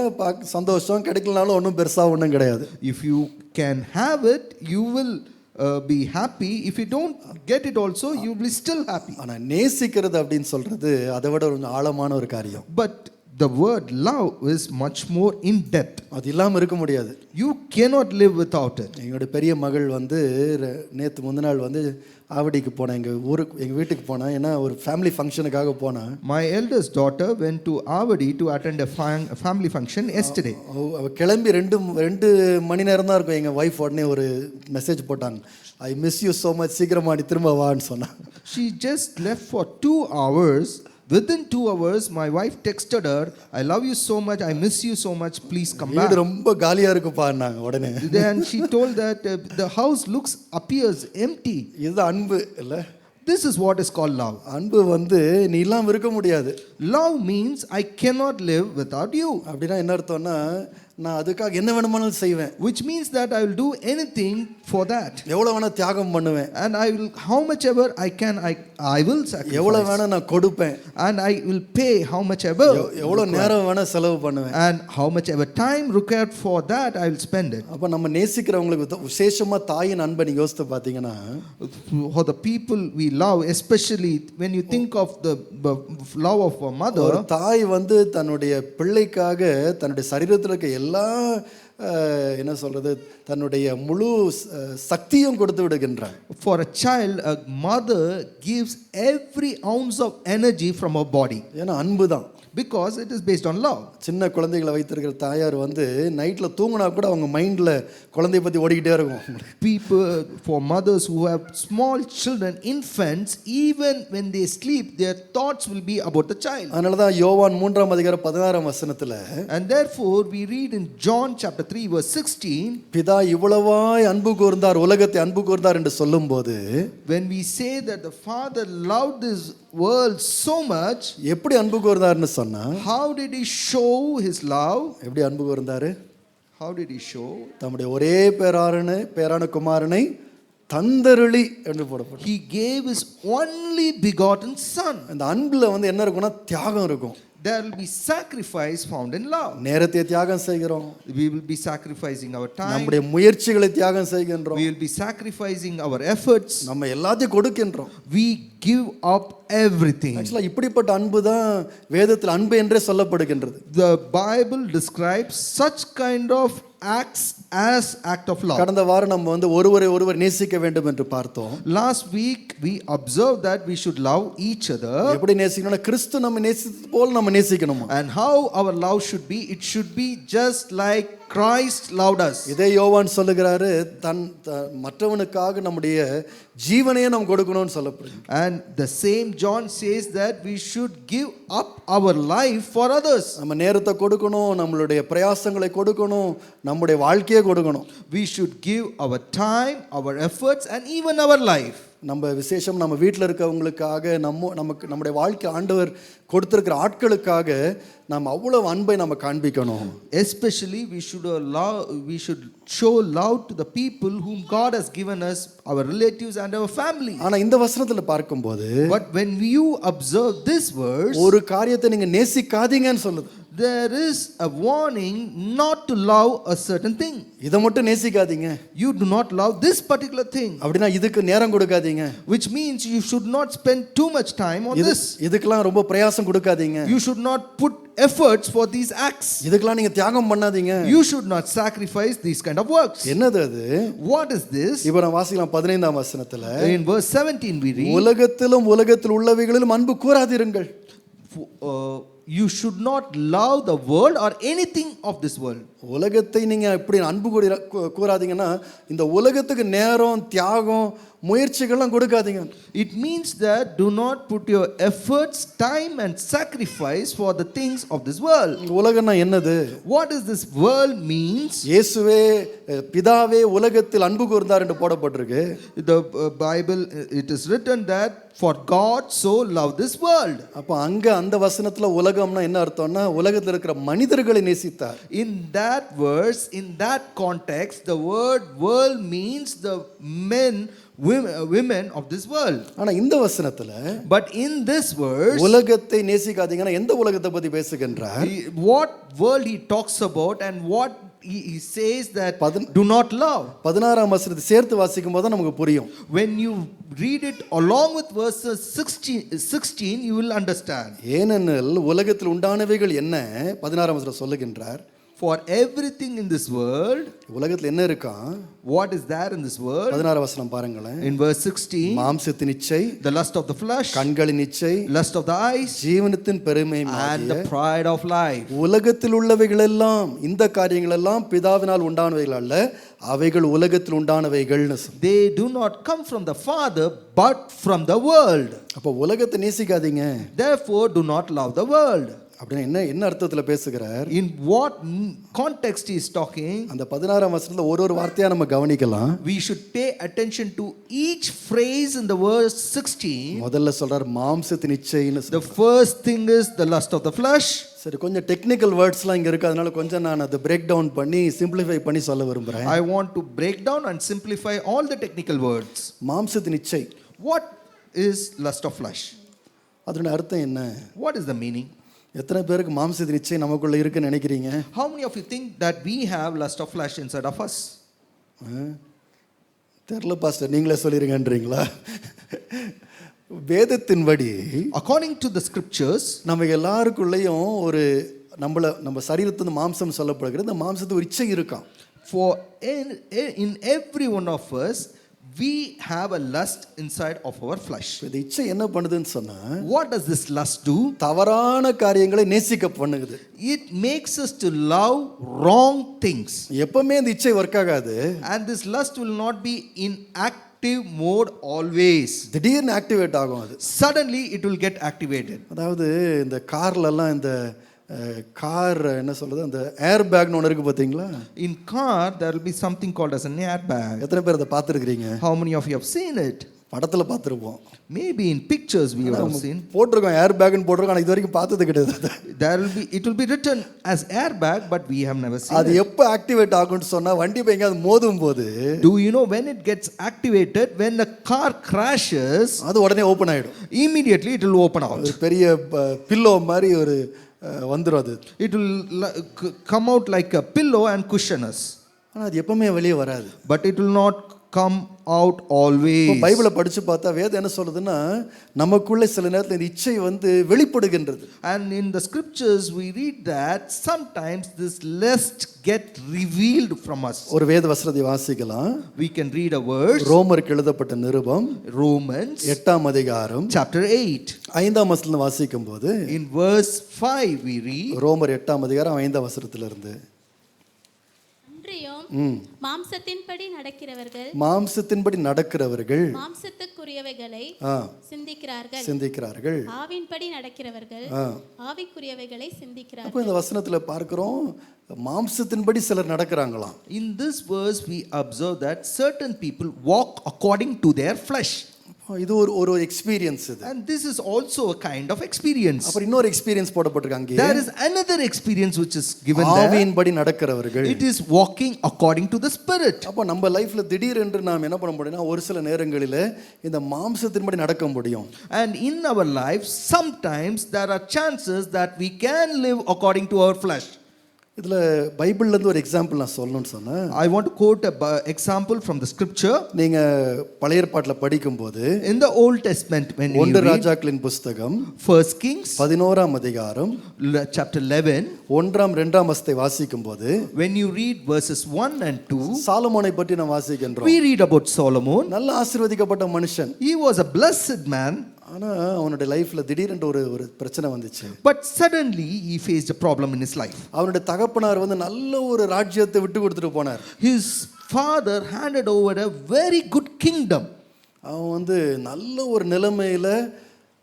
சந்தோஷம், கிடைக்கலனாலும் ஒன்றும் பெருசாக ஒன்றும் கிடையாது. If you can have it, you will be happy. If you don't get it also, you will be still happy. ஆனா நேசிக்கிறது அப்படின்னு சொல்றது அதை விட ஒரு ஆழமான ஒரு காரியம். But the word love is much more in depth. அது இல்லாம இருக்க முடியாது. You cannot live without it. எங்களோட பெரிய மகள் வந்து நேற்று முந்தின நாள் வந்து ஆவடிக்கு போனேன், எங்கள் வீட்டுக்கு போனேன். ஏன்னா ஒரு ஃபேமிலி ஃபங்க்ஷனுக்காக போனேன். My eldest daughter went to Avadi to attend a family function yesterday. அவள் கிளம்பி ரெண்டு மணி நேரம் தான் இருக்கும். எங்கள் ஒய்ஃப் உடனே ஒரு மெசேஜ் போட்டாங்க, I miss you so much, சீக்கிரமா நீ திரும்ப வான்னு சொன்னான். She just left for 2 hours. Within 2 hours, my wife texted her, I love you so much, I miss you so much, please come back. வீடு ரொம்ப காலியா இருக்குப்பான்னாங்க உடனே. Then she told that the house appears empty. இது அன்பு இல்ல? This is what is called love. அன்பு வந்து நீ இல்லாம இருக்க முடியாது. Love means I cannot live without you. அப்படின்னா என்ன அர்த்தம்னா, நான் அதுக்காக என்ன வேணுமானாலும் செய்வேன். Which means that I will do anything for that. எவ்வளவு வேணா தியாகம் பண்ணுவேன். And I will, how much ever I can, I will sacrifice. எவ்வளவு வேணா நான் கொடுப்பேன். And I will pay how much ever. எவ்வளவு நேரம் வேணா செலவு பண்ணுவேன். And how much ever time required for that, I will spend it. அப்ப நம்ம நேசிக்கிறவங்களுக்கு விசேஷமா தாயின் அன்பை நீங்க யோசித்து பாத்தீங்கன்னா, For the people we love, especially when you think of the love of a mother, ஒரு தாய் வந்து தன்னுடைய பிள்ளைக்காக தன்னுடைய சரீரத்தில் இருக்க எல்லா என்ன சொல்றது, தன்னுடைய முழு சக்தியும் கொடுத்து விடுகின்றார். For a child, a mother gives every ounce of energy from her body. ஏன்னா அன்பு தான். Because it is based on love. சின்ன குழந்தைகளை வைத்திருக்கிற தாயார் வந்து நைட்ல தூங்கினா கூட அவங்க மைண்ட்ல குழந்தைய பத்தி ஓடிக்கிட்டே இருக்கும். People, for mothers who have small children, infants, even when they sleep, their thoughts will be about the child. அதனால தான் யோவான் 3:16 And therefore we read in John chapter 3 verse 16, பிதா இவ்வளவாய் அன்பு கூர்ந்தார், உலகத்தை அன்பு கூர்ந்தார் என்று சொல்லும்போது, when we say that the Father loved this world so much, எப்படி அன்பு கூர்ந்தார்னு சொன்னா, how did he show his love? எப்படி அன்பு கூர்ந்தாரு? How did he show? தம்முடைய ஒரே பேரான குமாரனை தந்தருளி என்று போடப்படும். He gave his only begotten son. அந்த அன்புல வந்து என்ன இருக்கும்னா தியாகம் இருக்கும். There will be sacrifice found in love. நேரத்தை தியாகம் செய்கிறோம். We will be sacrificing our time. நம்முடைய முயற்சிகளை தியாகம் செய்கின்றோம். We will be sacrificing our efforts. நம்ம எல்லாத்தையும் கொடுக்கின்றோம். We give up everything. ஆக்சுவலா இப்படிப்பட்ட அன்பு தான் வேதத்தில் அன்பு என்றே சொல்லப்படுகின்றது. The Bible describes such kind of acts as act of love. கடந்த வாரம் நம்ம வந்து ஒருவர் நேசிக்க வேண்டும் என்று பார்த்தோம். Last week we observed that we should love each other. எப்படி நேசிக்கணும்னா கிறிஸ்து நம்ம நேசித்தது போல நம்ம நேசிக்கணும். And how our love should be, it should be just like Christ loved us. இதே யோவான் சொல்லுகிறாரு, மற்றவனுக்காக நம்முடைய ஜீவனையே நாம் கொடுக்கணும்னு சொல்லப்படுது. And the same John says that we should give up our life for others. நம்ம நேரத்தை கொடுக்கணும், நம்மளுடைய பிரயாசங்களை கொடுக்கணும், நம்முடைய வாழ்க்கையை கொடுக்கணும். We should give our time, our efforts and even our life. நம்ம விசேஷம் நம்ம வீட்டில் இருக்கவங்களுக்காக நம்முடைய வாழ்க்கை ஆண்டவர் கொடுத்திருக்கிற ஆட்களுக்காக நாம் அவ்வளவு அன்பை நம்ம காண்பிக்கணும். Especially we should show love to the people whom God has given us, our relatives and our family. ஆனா இந்த வசனத்துல பார்க்கும்போது, but when you observe this verse, ஒரு காரியத்தை நீங்க நேசிக்காதீங்கன்னு சொல்லுது. there is a warning not to love a certain thing. இதை மட்டும் நேசிக்காதீங்க. You do not love this particular thing. அப்படினா இதுக்கு நேரம் கொடுக்காதீங்க. Which means you should not spend too much time on this. இதுக்கெல்லாம் ரொம்ப பிரயாசம் கொடுக்காதீங்க. You should not put efforts for these acts. இதுக்கெல்லாம் நீங்க தியாகம் பண்ணாதீங்க. You should not sacrifice these kind of works. என்னது அது? What is this? இப்போ நான் வாசிக்கலாம் 15ஆம் வசனத்துல. In verse 17 we read, உலகத்தில் உள்ளவைகளிலும் அன்பு கூராதிருங்கள். You should not love the world or anything of this world. உலகத்தை நீங்க எப்படி அன்பு கூறாதீங்கன்னா, இந்த உலகத்துக்கு நேரம், தியாகம், முயற்சிகள்லாம் கொடுக்காதீங்க. It means that do not put your efforts, time and sacrifice for the things of this world. உலகம்னா என்னது? What does this world means? இயேசுவே பிதாவே உலகத்தில் அன்பு கூர்ந்தார் என்று போடப்பட்டிருக்கு. The Bible, it is written that for God so loved this world. அப்ப அங்க அந்த வசனத்துல உலகம்னா என்ன அர்த்தம்னா, உலகத்துல இருக்கிற மனிதர்களை நேசித்தார். In that verse, in that context, the word world means the men women of this world. ஆனா இந்த வசனத்துல But in this verse, உலகத்தை நேசிக்காதீங்கன்னா எந்த உலகத்தை பத்தி பேசுகின்றார்? what world he talks about and what he says that do not love. 16ஆம் வசனத்தை சேர்த்து வாசிக்கும் போது நமக்கு புரியும். When you read it along with verses 16, you will understand. ஏனெனில் உலகத்தில் உண்டானவைகள் என்ன 16ஆம் வசனம் சொல்லுகின்றார். For everything in this world, உலகத்துல என்ன இருக்கா? what is there in this world? 16ஆம் வசனம் பாருங்களேன். In verse 16, மாம்சத்தின் இச்சை, the lust of the flesh, கண்களின் இச்சை, lust of the eyes, ஜீவனத்தின் பெருமை and the pride of life. உலகத்தில் உள்ளவைகள் எல்லாம் இந்த காரியங்கள் எல்லாம் பிதாவினால் உண்டானவைகள் அல்ல, அவைகள் உலகத்தில் உண்டானவைகள்னு சொல்லு. They do not come from the Father but from the world. அப்போ உலகத்தை நேசிக்காதீங்க. Therefore do not love the world. அப்படின்னா என்ன அர்த்தத்தில் பேசுகிறார்? In what context he is talking? அந்த 16ஆம் வசனத்துல ஒரு வார்த்தையா நம்ம கவனிக்கலாம். We should pay attention to each phrase in the verse 16. முதல்ல சொல்றார் மாம்சத்தின் இச்சைன்னு. The first thing is the lust of the flesh. சரி, கொஞ்சம் டெக்னிக்கல் வேர்ட்ஸ்லாம் இங்க இருக்கு, அதனால கொஞ்சம் நான் அதை பிரேக் டவுன் பண்ணி சிம்பிளிஃபை பண்ணி சொல்ல விரும்புறேன். I want to break down and simplify all the technical words. மாம்சத்தின் இச்சை. What is lust of flesh? அதோட அர்த்தம் என்ன? What is the meaning? எத்தனை பேருக்கு மாம்சத்தின் இச்சை நமக்குள்ள இருக்குன்னு நினைக்கிறீங்க? How many of you think that we have lust of flesh inside of us? தெரியல பாஸ்டர், நீங்களே சொல்லிருங்கன்றீங்களா? வேதத்தின்படி According to the scriptures, நம்ம எல்லாருக்குள்ளேயும் ஒரு நம்ம சரீரத்தின் மாம்சம் சொல்லப்படுகிறது. இந்த மாம்சத்துக்கு ஒரு இச்சை இருக்காம். for in every one of us we have a lust inside of our flesh. இந்த இச்சை என்ன பண்ணுதுன்னு சொன்னா, What does this lust do? தவறான காரியங்களை நேசிக்க பண்ணுது. It makes us to love wrong things. எப்பவுமே இந்த இச்சை ஒர்க் ஆகாது. And this lust will not be in active mode always. திடீர்னு ஆக்டிவேட் ஆகும் அது. Suddenly it will get activated. அதாவது இந்த கார்ல எல்லாம் இந்த கார் என்ன சொல்றது, அந்த ஏர் பேக்னு ஒன்று இருக்கு பாத்தீங்களா? In car there will be something called as an airbag. எத்தனை பேர் அதை பார்த்துருக்கிறீங்க? How many of you have seen it? படத்துல பார்த்துருப்போம். Maybe in pictures we have seen. போட்டிருக்கோம், ஏர் பேக்னு போட்டிருக்கோம், ஆனால் இது வரைக்கும் பார்த்தது கிடையாது. It will be written as airbag but we have never seen அது it. எப்போ ஆக்டிவேட் ஆகும்னு சொன்னா, வண்டி போய் எங்கேயாவது மோதும் போது, Do you know when it gets activated? When the car crashes, அது உடனே ஓப்பன் ஆயிடும். immediately it will open out. ஒரு பெரிய பில்லோ மாதிரி ஒரு வந்துரும் அது. It will come out like a pillow and cushion us. ஆனால் அது எப்பவுமே வெளியே வராது. But it will not come out always. பைபிளை படிச்சு பார்த்தா வேதம் என்ன சொல்லுதுன்னா, நமக்குள்ள சில நேரத்தில் இந்த இச்சை வெளிப்படுகின்றது. And in the scriptures we read that sometimes this lust get revealed from us. ஒரு வேத வசனத்தை வாசிக்கலாம். We can read a verse. ரோமருக்கு எழுதப்பட்ட நிருபம் Romans 8ஆம் அதிகாரம் chapter 8. 5ஆம் வசனத்துல வாசிக்கும் போது, In verse 5 we read. ரோமர் 8ஆம் அதிகாரம் 5ஆம் வசனத்திலிருந்து, மாம்சத்தின்படி நடக்கிறவர்கள் மாம்சத்துக்குரியவைகளை சிந்திக்கிறார்கள், ஆவியின்படி நடக்கிறவர்கள் ஆவிக்குரியவைகளை சிந்திக்கிறார்கள். அப்ப இந்த வசனத்துல பார்க்கிறோம், மாம்சத்தின்படி சிலர் நடக்கிறாங்களாம். In this verse we observe that certain people walk according to their flesh. இது ஒரு எக்ஸ்பீரியன்ஸ் இது. And this is also a kind of experience. அப்புறம் இன்னொரு experience போடப்பட்டிருக்காங்க. There is another experience which is given there. ஆவியின்படி நடக்கிறவர்கள். It is walking according to the spirit. அப்ப நம்ம லைஃப்ல திடீரென்று நாம் என்ன பண்ண முடியும்னா, ஒரு சில நேரங்களில் இந்த மாம்சத்தின்படி நடக்க முடியும். And in our life sometimes there are chances that we can live according to our flesh. இதுல பைபிள்ல இருந்து ஒரு எக்ஸாம்பிள் நான் சொல்லணும்னு சொன்னேன். I want to quote a example from the scripture. நீங்க பழைய ஏற்பாட்டில் படிக்கும்போது, in the Old Testament when you read 1 ராஜாக்களின் புத்தகம் 1 Kings 11ஆம் அதிகாரம் chapter 11, 1ஆம் 2ஆம் வசனத்தை வாசிக்கும்போது, when you read verses 1 and 2, சாலமோனை பற்றி நாம் வாசிக்கின்றோம். we read about Solomon. நல்ல ஆசீர்வதிக்கப்பட்ட மனுஷன். He was a blessed man. ஆனா அவனுடைய லைஃப்ல திடீரென்று ஒரு பிரச்சனை வந்துச்சு. But suddenly he faced a problem in his life. அவனுடைய தகப்பனார் நல்ல ஒரு ராஜ்யத்தை விட்டு கொடுத்துட்டு போனார். His father handed over a very good kingdom. அவன் நல்ல ஒரு நிலைமையில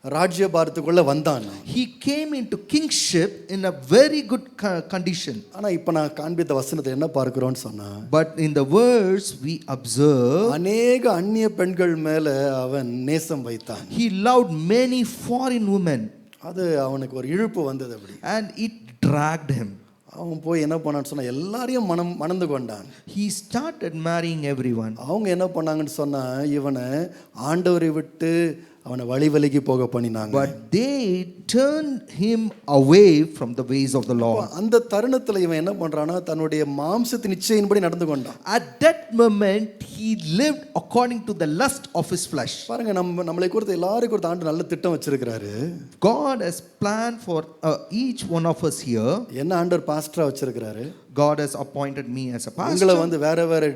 ராஜ்யபாரத்துக்குள்ள வந்தான். He came into kingship in a very good condition. ஆனா இப்ப நான் காண்பித்த வசனத்தை என்ன பார்க்கிறோம்னு சொன்னா, but in the verse we observe அநேக அந்நிய பெண்கள் மேல அவன் நேசம் வைத்தான். He loved many foreign women. அது அவனுக்கு ஒரு இழுப்பு வந்தது அப்படி. And it dragged him. அவன் போய் என்ன பண்ணான்னு சொன்னா எல்லாரையும் மணந்து கொண்டான். He started marrying everyone. அவங்க என்ன பண்ணாங்கன்னு சொன்னா இவனை ஆண்டவரை விட்டு அவனை வழிவிலகி போக பண்ணினாங்க. But they turned him away from the ways of the Lord. அந்த தருணத்துல இவன் என்ன பண்றானா தன்னுடைய மாம்சத்தின் இச்சையின்படி நடந்து கொண்டான். At that moment he lived according to the lust of his flesh. பாருங்க, நம்மளை குறித்து எல்லாரும் குறித்து ஆண்டு நல்ல திட்டம் வச்சிருக்கிறாரு. God has planned for each one of us here. என்ன ஆண்டவர் பாஸ்டரா வச்சிருக்கிறாரு. God has appointed me as a pastor. உங்களை வந்து வேற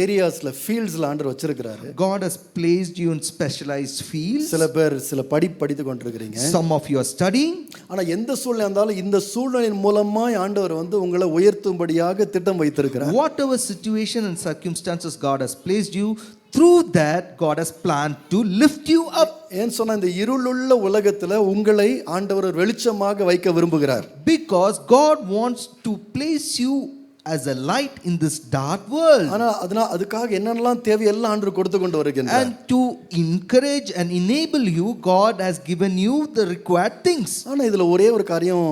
ஏரியாஸ்ல ஃபீல்ட்ஸ்ல ஆண்டவர் வச்சிருக்கிறாரு. God has placed you in specialized fields. சில பேர் சில படித்து கொண்டிருக்கிறீங்க. Some of you are studying. ஆனா எந்த சூழ்நிலை இருந்தாலும் இந்த சூழ்நிலையின் மூலமா ஆண்டவர் வந்து உங்களை உயர்த்தும்படியாக திட்டம் வைத்திருக்கிறார். Whatever situation and circumstances God has placed you, through that God has planned to lift you up. ஏன் சொன்னா இந்த இருளுள்ள உலகத்துல உங்களை ஆண்டவர் ஒரு வெளிச்சமாக வைக்க விரும்புகிறார். Because God wants to place you as a light in this dark world. ஆனா அதுக்காக என்னென்னலாம் தேவையெல்லாம் ஆண்டவர் கொடுத்து கொண்டு வருகிறார். And to encourage and enable you, God has given you the required things. ஆனா இதுல ஒரே ஒரு காரியம்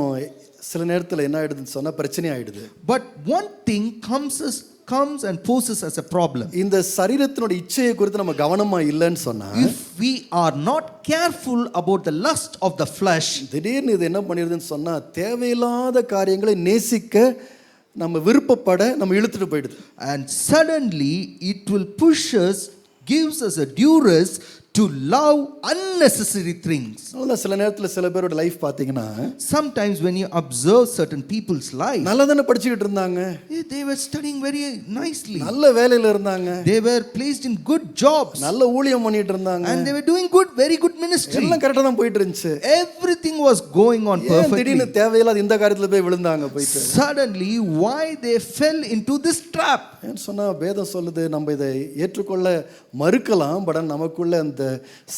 சில நேரத்துல என்ன ஆயிடுதுன்னு சொன்னா பிரச்சனை ஆயிடுது. But one thing comes and poses as a problem. இந்த சரீரத்தினுடைய இச்சையை குறித்து நம்ம கவனமா இல்லைன்னு சொன்னா, If we are not careful about the lust of the flesh, திடீர்னு இது என்ன பண்ணிடுதுன்னு சொன்னா தேவையில்லாத காரியங்களை நேசிக்க நம்ம விருப்பப்பட நம்ம இழுத்துட்டு போயிடுது. and suddenly it will push us, gives us a duress to love unnecessary things. சில நேரத்துல சில பேரோட லைஃப் பாத்தீங்கன்னா, Sometimes when you observe certain people's life, நல்லா தானே படிச்சுக்கிட்டு இருந்தாங்க, they were studying very nicely, நல்ல வேலையில இருந்தாங்க, they were placed in good jobs, நல்ல ஊழியம் பண்ணிட்டு இருந்தாங்க, and they were doing very good ministry. எல்லாம் கரெக்டா தான் போயிட்டு இருந்துச்சு. Everything was going on perfectly. திடீர்னு தேவையில்லாத இந்த காரியத்துல போய் விழுந்தாங்க போயிட்டு. Suddenly why they fell into this trap? ஏன்னு சொன்னா வேதம் சொல்லுது நம்ம இதை ஏற்றுக்கொள்ள மறுக்கலாம், பட் நமக்குள்ள அந்த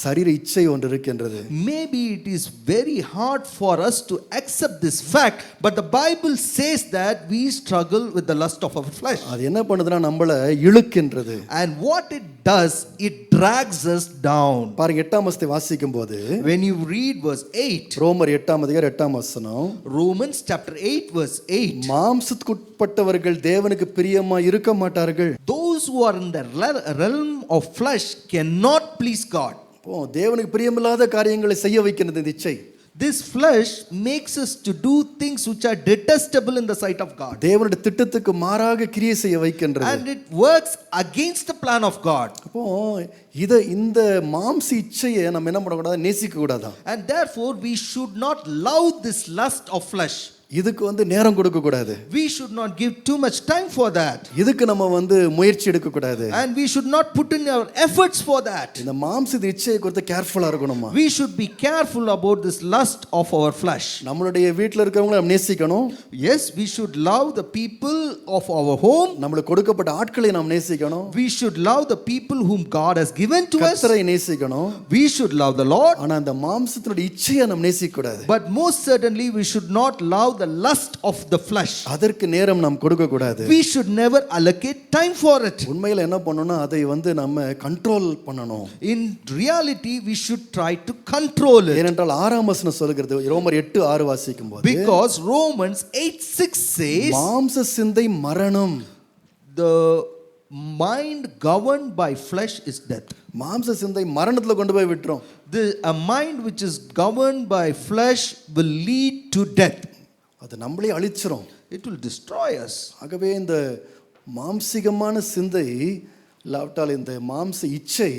சரீர இச்சை ஒன்று இருக்கின்றது. Maybe it is very hard for us to accept this fact, but the Bible says that we struggle with the lust of our flesh. அது என்ன பண்ணுதுன்னா நம்மள இழுக்கின்றது. And what it does, it drags us down. பாருங்க 8ஆம் வசனத்தை வாசிக்கும் போது, When you read verse 8, ரோமர் 8ஆம் அதிகாரம் 8ஆம் வசனம், Romans chapter 8 verse 8, மாம்சத்துக்குட்பட்டவர்கள் தேவனுக்கு பிரியமா இருக்க மாட்டார்கள். those who are in the realm of flesh cannot please God. தேவனுக்கு பிரியமில்லாத காரியங்களை செய்ய வைக்கிறது இந்த இச்சை. This flesh makes us to do things which are detestable in the sight of God. தேவனுடைய திட்டத்துக்கு மாறாக கிரியை செய்ய வைக்கின்றது. And it works against the plan of God. அப்போ இந்த மாம்ச இச்சையை நம்ம என்ன பண்ணக்கூடாது, நேசிக்க கூடாதா. And therefore we should not love this lust of flesh. இதுக்கு நேரம் கொடுக்க கூடாது. We should not give too much time for that. இதுக்கு நம்ம முயற்சி எடுக்க கூடாது. And we should not put in our efforts for that. இந்த மாம்ச இச்சையை குறித்து கேர்ஃபுல்லா இருக்கணுமா. We should be careful about this lust of our flesh. நம்மளுடைய வீட்ல இருக்கவங்களை நம்ம நேசிக்கணும். Yes, we should love the people of our home. நமக்கு கொடுக்கப்பட்ட ஆட்களை நாம் நேசிக்கணும். We should love the people whom God has given to us. கர்த்தரை நேசிக்கணும். We should love the Lord. ஆனா அந்த மாம்சத்தினுடைய இச்சையை நாம் நேசிக்க கூடாது. But most certainly we should not love the lust of the flesh. அதற்கு நேரம் நாம் கொடுக்க கூடாது. We should never allocate time for it. உண்மையில என்ன பண்ணனும்னா அதை நம்ம கண்ட்ரோல் பண்ணணும். In reality we should try to control it. ஏனென்றால் 6ஆம் வசனம் சொல்கிறது, ரோமர் 8:6 வாசிக்கும்போது, Because Romans 8:6 says, மாம்ச சிந்தை மரணம், the mind governed by flesh is death. மாம்ச சிந்தை மரணத்துல கொண்டு போய் விட்டுரும். A mind which is governed by flesh will lead to death. அது நம்மளே அழிச்சிரும். It will destroy us. ஆகவே இந்த மாம்சிகமான சிந்தை லாப்டால் இந்த மாம்ச இச்சை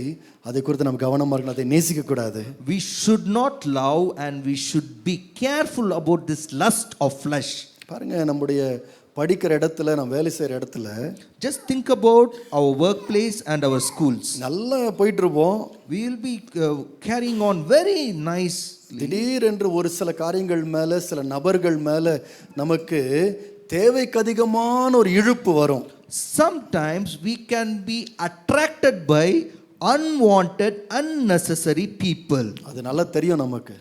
அதை குறித்து நம்ம கவனமா இருக்கணும். அதை நேசிக்க கூடாது. We should not love and we should be careful about this lust of flesh. பாருங்க, நம்முடைய படிக்கிற இடத்துல, நம்ம வேலை செய்யற இடத்துல, just think about our workplace and our schools. நல்லா போயிட்டு இருப்போம். We will be carrying on very nice. திடீரென்று ஒரு சில காரியங்கள் மேல, சில நபர்கள் மேல நமக்கு தேவைக்கு அதிகமான ஒரு இழுப்பு வரும். Sometimes we can be attracted by unwanted, unnecessary people. அது நல்லா தெரியும் நமக்கு.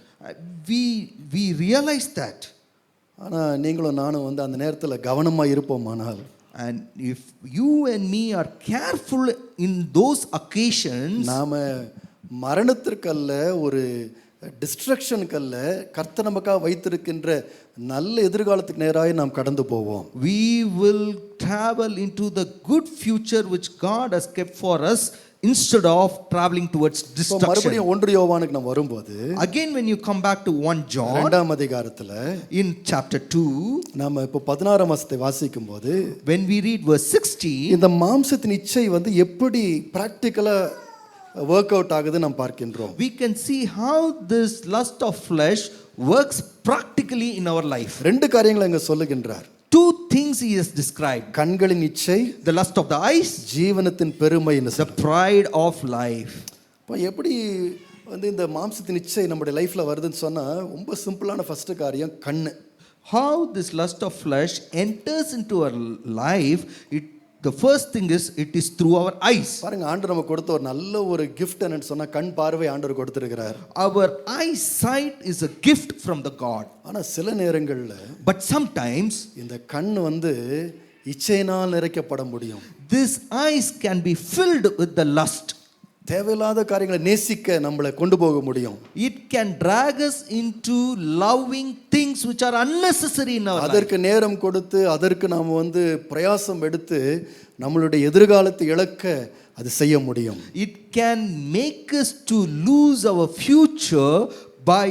We realize that. ஆனா நீங்களும் நானும் அந்த நேரத்துல கவனமா இருப்போமானால், and if you and me are careful in those occasions, நாம மரணத்திற்கல்ல ஒரு டிஸ்ட்ரக்ஷனுக்கு அல்ல, கர்த்தர் நமக்காக வைத்திருக்கின்ற நல்ல எதிர்காலத்துக்கு நேராக நாம் கடந்து போவோம். We will travel into the good future which God has kept for us instead of traveling towards destruction. மறுபடியும் 1 யோவானுக்கு நாம் வரும்போது, Again when you come back to 1 John, 2ஆம் அதிகாரத்துல in chapter 2, நாம இப்போ 16ஆம் வசனத்தை வாசிக்கும் போது, when we read verse 16, இந்த மாம்சத்தின் இச்சை வந்து எப்படி பிராக்டிக்கலா ஒர்க் அவுட் ஆகுது நாம் பார்க்கின்றோம். we can see how this lust of flesh works practically in our life. 2 காரியங்களை அங்க சொல்லுகின்றார். 2 things he has described: கண்களின் இச்சை, the lust of the eyes, ஜீவனத்தின் பெருமை. the pride of life. இப்போ எப்படி வந்து இந்த மாம்சத்தின் இச்சை நம்முடைய லைஃப்ல வருதுன்னு சொன்னா, ரொம்ப சிம்பிளான ஃபர்ஸ்ட் காரியம் கண்ணு. How this lust of flesh enters into our life, the first thing is it is through our eyes. பாருங்க, ஆண்டவர் நமக்கு கொடுத்த ஒரு நல்ல ஒரு கிஃப்ட் என்னன்னு சொன்னா, கண் பார்வை ஆண்டவர் கொடுத்திருக்கிறார். Our eyesight is a gift from the God. ஆனா சில நேரங்கள்ல But sometimes இந்த கண் வந்து இச்சையினால் நிறைக்கப்பட முடியும். these eyes can be filled with the lust. தேவையில்லாத காரியங்களை நேசிக்க நம்மளை கொண்டு போக முடியும். It can drag us into loving things which are unnecessary in our life. அதற்கு நேரம் கொடுத்து, அதற்கு நாம் வந்து பிரயாசம் எடுத்து நம்மளுடைய எதிர்காலத்தை இழக்க அது செய்ய முடியும். It can make us to lose our future by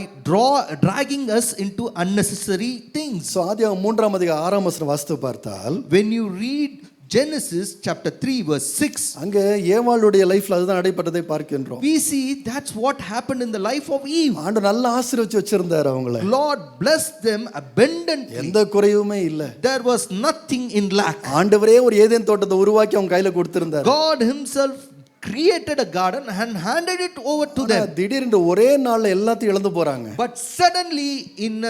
dragging us into unnecessary things. So ஆதியாகமம் 3ஆம் அதிகாரம் 6ஆம் வசனம் வாசித்து பார்த்தால், When you read Genesis chapter 3 verse 6, அங்கே ஏவாளுடைய லைஃப்ல அதுதான் நடைபெற்றதை பார்க்கின்றோம். we see that's what happened in the life of Eve. ஆண்டவர் நல்லா ஆசீர்வதிச்சு வச்சிருந்தார் அவங்களை. Lord blessed them abundantly. எந்த குறையுமே இல்லை. There was nothing in lack. ஆண்டவரே ஒரு ஏதேன் தோட்டத்தை உருவாக்கி அவங்க கையில கொடுத்திருந்தார். God himself created a garden and handed it over to them. திடீரென்று ஒரே நாள்ல எல்லாத்தையும் இழந்து போறாங்க. But suddenly in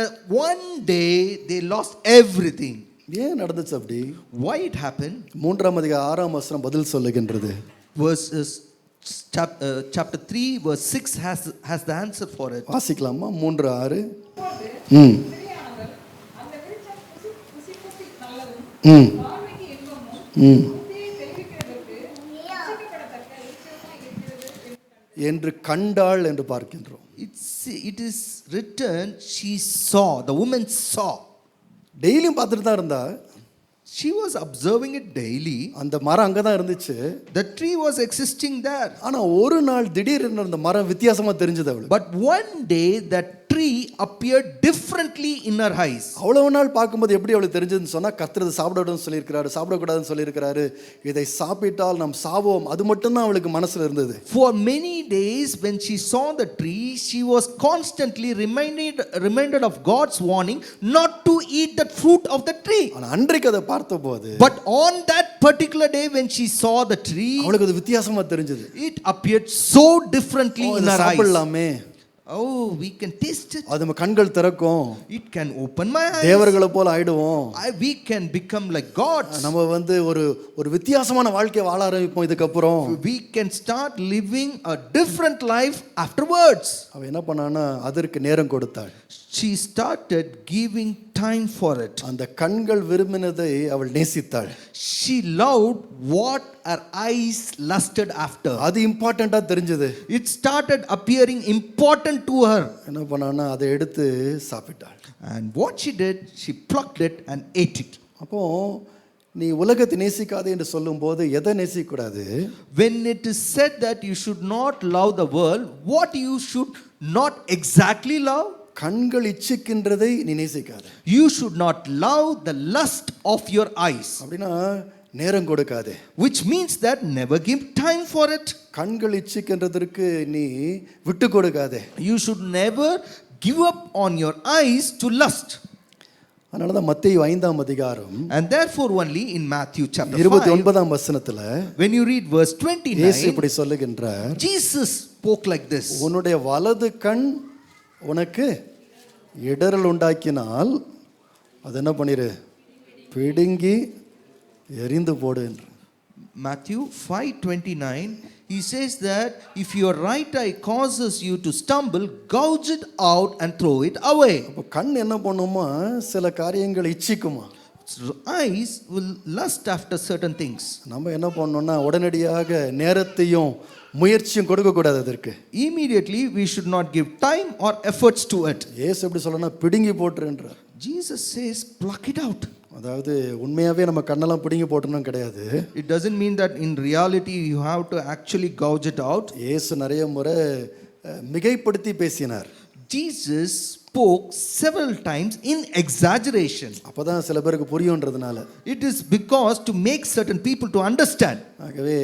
one day they lost everything. ஏன் நடந்துச்சு அப்படி? Why it happened? 3ஆம் அதிகாரம் 6ஆம் வசனம் பதில் சொல்லுகின்றது. Verses chapter 3 verse 6 has the answer for it. வாசிக்கலாமா? 3:6. அந்த விருட்சம் புசிப்புக்கு நல்லதும் பார்வைக்கு இன்பமும் புத்தியை தெளிவிக்கிறதற்கு ரட்சிக்கப்படத்தக்க விருட்சமாய் இருக்கிறது என்று கண்டாள் என்று பார்க்கின்றோம். It is written, she saw, the woman saw. டெய்லியும் பார்த்துட்டு தான் இருந்தா. She was observing it daily. அந்த மரம் அங்கே தான் இருந்துச்சு. The tree was existing there. ஆனா ஒரு நாள் திடீர்னு அந்த மரம் வித்தியாசமா தெரிஞ்சது அவளுக்கு. But one day that tree appeared differently in her eyes. அவ்வளவு நாள் பார்க்கும்போது எப்படி அவளுக்கு தெரிஞ்சதுன்னு சொன்னா, கர்த்தர் இதை சாப்பிடணும்னு சொல்லியிருக்கிறாரு, சாப்பிடக்கூடாதுன்னு சொல்லியிருக்கிறாரு, இதை சாப்பிட்டால் நாம் சாவோம், அது மட்டும்தான் அவளுக்கு மனசுல இருந்தது. For many days when she saw the tree, she was constantly reminded of God's warning not to eat that fruit of the tree. ஆனா அன்றைக்கு அதை பார்த்தபோது, But on that particular day when she saw the tree, அவளுக்கு அது வித்தியாசமா தெரிஞ்சது. it appeared so differently in her eyes. சாப்பிடலாமே, Oh, we can taste it. அது நம்ம கண்கள் திறக்கும், It can open my eyes. தேவர்களை போல ஆயிடுவோம், We can become like gods. நம்ம வந்து ஒரு வித்தியாசமான வாழ்க்கையை வாழ ஆரம்பிப்போம். இதுக்கப்புறம் We can start living a different life afterwards. அவ என்ன பண்ணான்னா, அதற்கு நேரம் கொடுத்தாள். She started giving time for it. அந்த கண்கள் விரும்பினதை அவள் நேசித்தாள். She loved what her eyes lusted after. அது இம்பார்ட்டண்டா தெரிஞ்சது. It started appearing important to her. என்ன பண்ணான்னா, அதை எடுத்து சாப்பிட்டாள். And what she did, she plucked it and ate it. அப்போ நீ உலகத்தை நேசிக்காதே என்று சொல்லும்போது எதை நேசிக்கக்கூடாது? When it is said that you should not love the world, what you should not exactly love? கண்கள் இச்சிக்கின்றதை நீ நேசிக்காத. You should not love the lust of your eyes. அப்படின்னா நேரம் கொடுக்காதே. Which means that never give time for it. கண்கள் இச்சிக்கின்றதற்கு நீ விட்டு கொடுக்காதே. You should never give up on your eyes to lust. அதனால தான் மத்தேயு 5ஆம் அதிகாரம் And therefore only in Matthew chapter 5, 29ஆம் வசனத்துல when you read verse இயேசு 29, இப்படி சொல்லுகின்றார், Jesus spoke like this. உன்னுடைய வலது கண் உனக்கு இடறல் உண்டாக்கினால் அது என்ன பண்ணிரு, பிடுங்கி எரிந்து போடு என்று. Matthew 5:29, he says that if your right eye causes you to stumble, gouge it out and throw it away. அப்போ கண் என்ன பண்ணுமா, சில காரியங்களை இச்சிக்குமா. eyes will lust after certain things. நம்ம என்ன பண்ணோம்னா உடனடியாக நேரத்தையும் முயற்சியும் கொடுக்கக்கூடாது அதற்கு. Immediately we should not give time or efforts to it. ஏசு எப்படி சொல்லணும்னா பிடுங்கி போட்டுருன்றார். Jesus says pluck it out. அதாவது உண்மையாகவே நம்ம கண்ணெல்லாம் பிடுங்கி போட்டணும் கிடையாது. It doesn't mean that in reality you have to actually gouge it out. ஏசு நிறைய முறை மிகைப்படுத்தி பேசினார். Jesus spoke several times in exaggeration. அப்பதான் சில பேருக்கு புரியும்ன்றதுனால. It is because to make certain people to understand. ஆகவே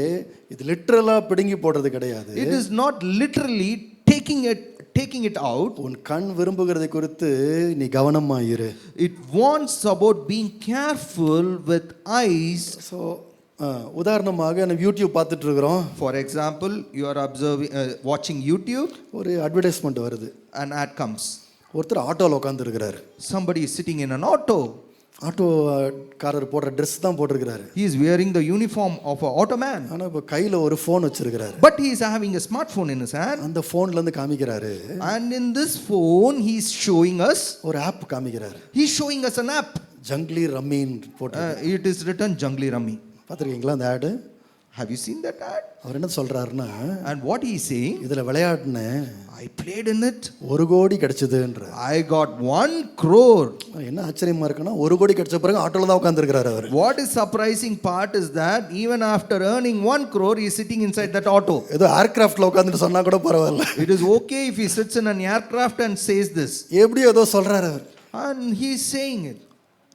இது லிட்டரலா பிடுங்கி போடுறது கிடையாது. It is not literally taking it out. உன் கண் விரும்புகிறதை குறித்து நீ கவனமா இரு. It warns about being careful with eyes. So உதாரணமாக நம்ம யூடியூப் பார்த்துட்டு இருக்கிறோம். For example, you are watching YouTube. ஒரு அட்வர்டைஸ்மெண்ட் வருது. An ad comes. ஒருத்தர் ஆட்டோவில் உட்காந்துருக்கிறாரு. Somebody is sitting in an auto. ஆட்டோக்காரர் போடுற ட்ரெஸ் தான் போட்டிருக்கிறாரு. He is wearing the uniform of an auto man. ஆனால் இப்போ கையில் ஒரு ஃபோன் வச்சிருக்கிறாரு. But he is having a smartphone in his hand. அந்த ஃபோன்லேருந்து காமிக்கிறாரு. And in this phone he is showing us. ஒரு ஆப் காமிக்கிறாரு. He is showing us an app. Junglee ரம்மின் போட்டு. It is written Jungli Rummy. பார்த்துருக்கீங்களா அந்த ஆடு? Have you seen that ad? அவர் என்ன சொல்றாருன்னா, And what he is saying? இதில் விளையாடினேன். I played in it. 1 கோடி கிடைச்சதுன்ற. I got 1 crore. என்ன ஆச்சரியமா இருக்குன்னா 1 கோடி கிடைச்ச பிறகு ஆட்டோல தான் உட்கார்ந்திருக்கிறாரு அவர். What is surprising part is that even after earning 1 crore he is sitting inside that auto. ஏதோ ஏர்கிராஃப்ட்ல உட்கார்ந்துட்டு சொன்னா கூட பரவாயில்ல. It is okay if he sits in an aircraft and says this. எப்படி ஏதோ சொல்றாரு அவர். And he is saying it.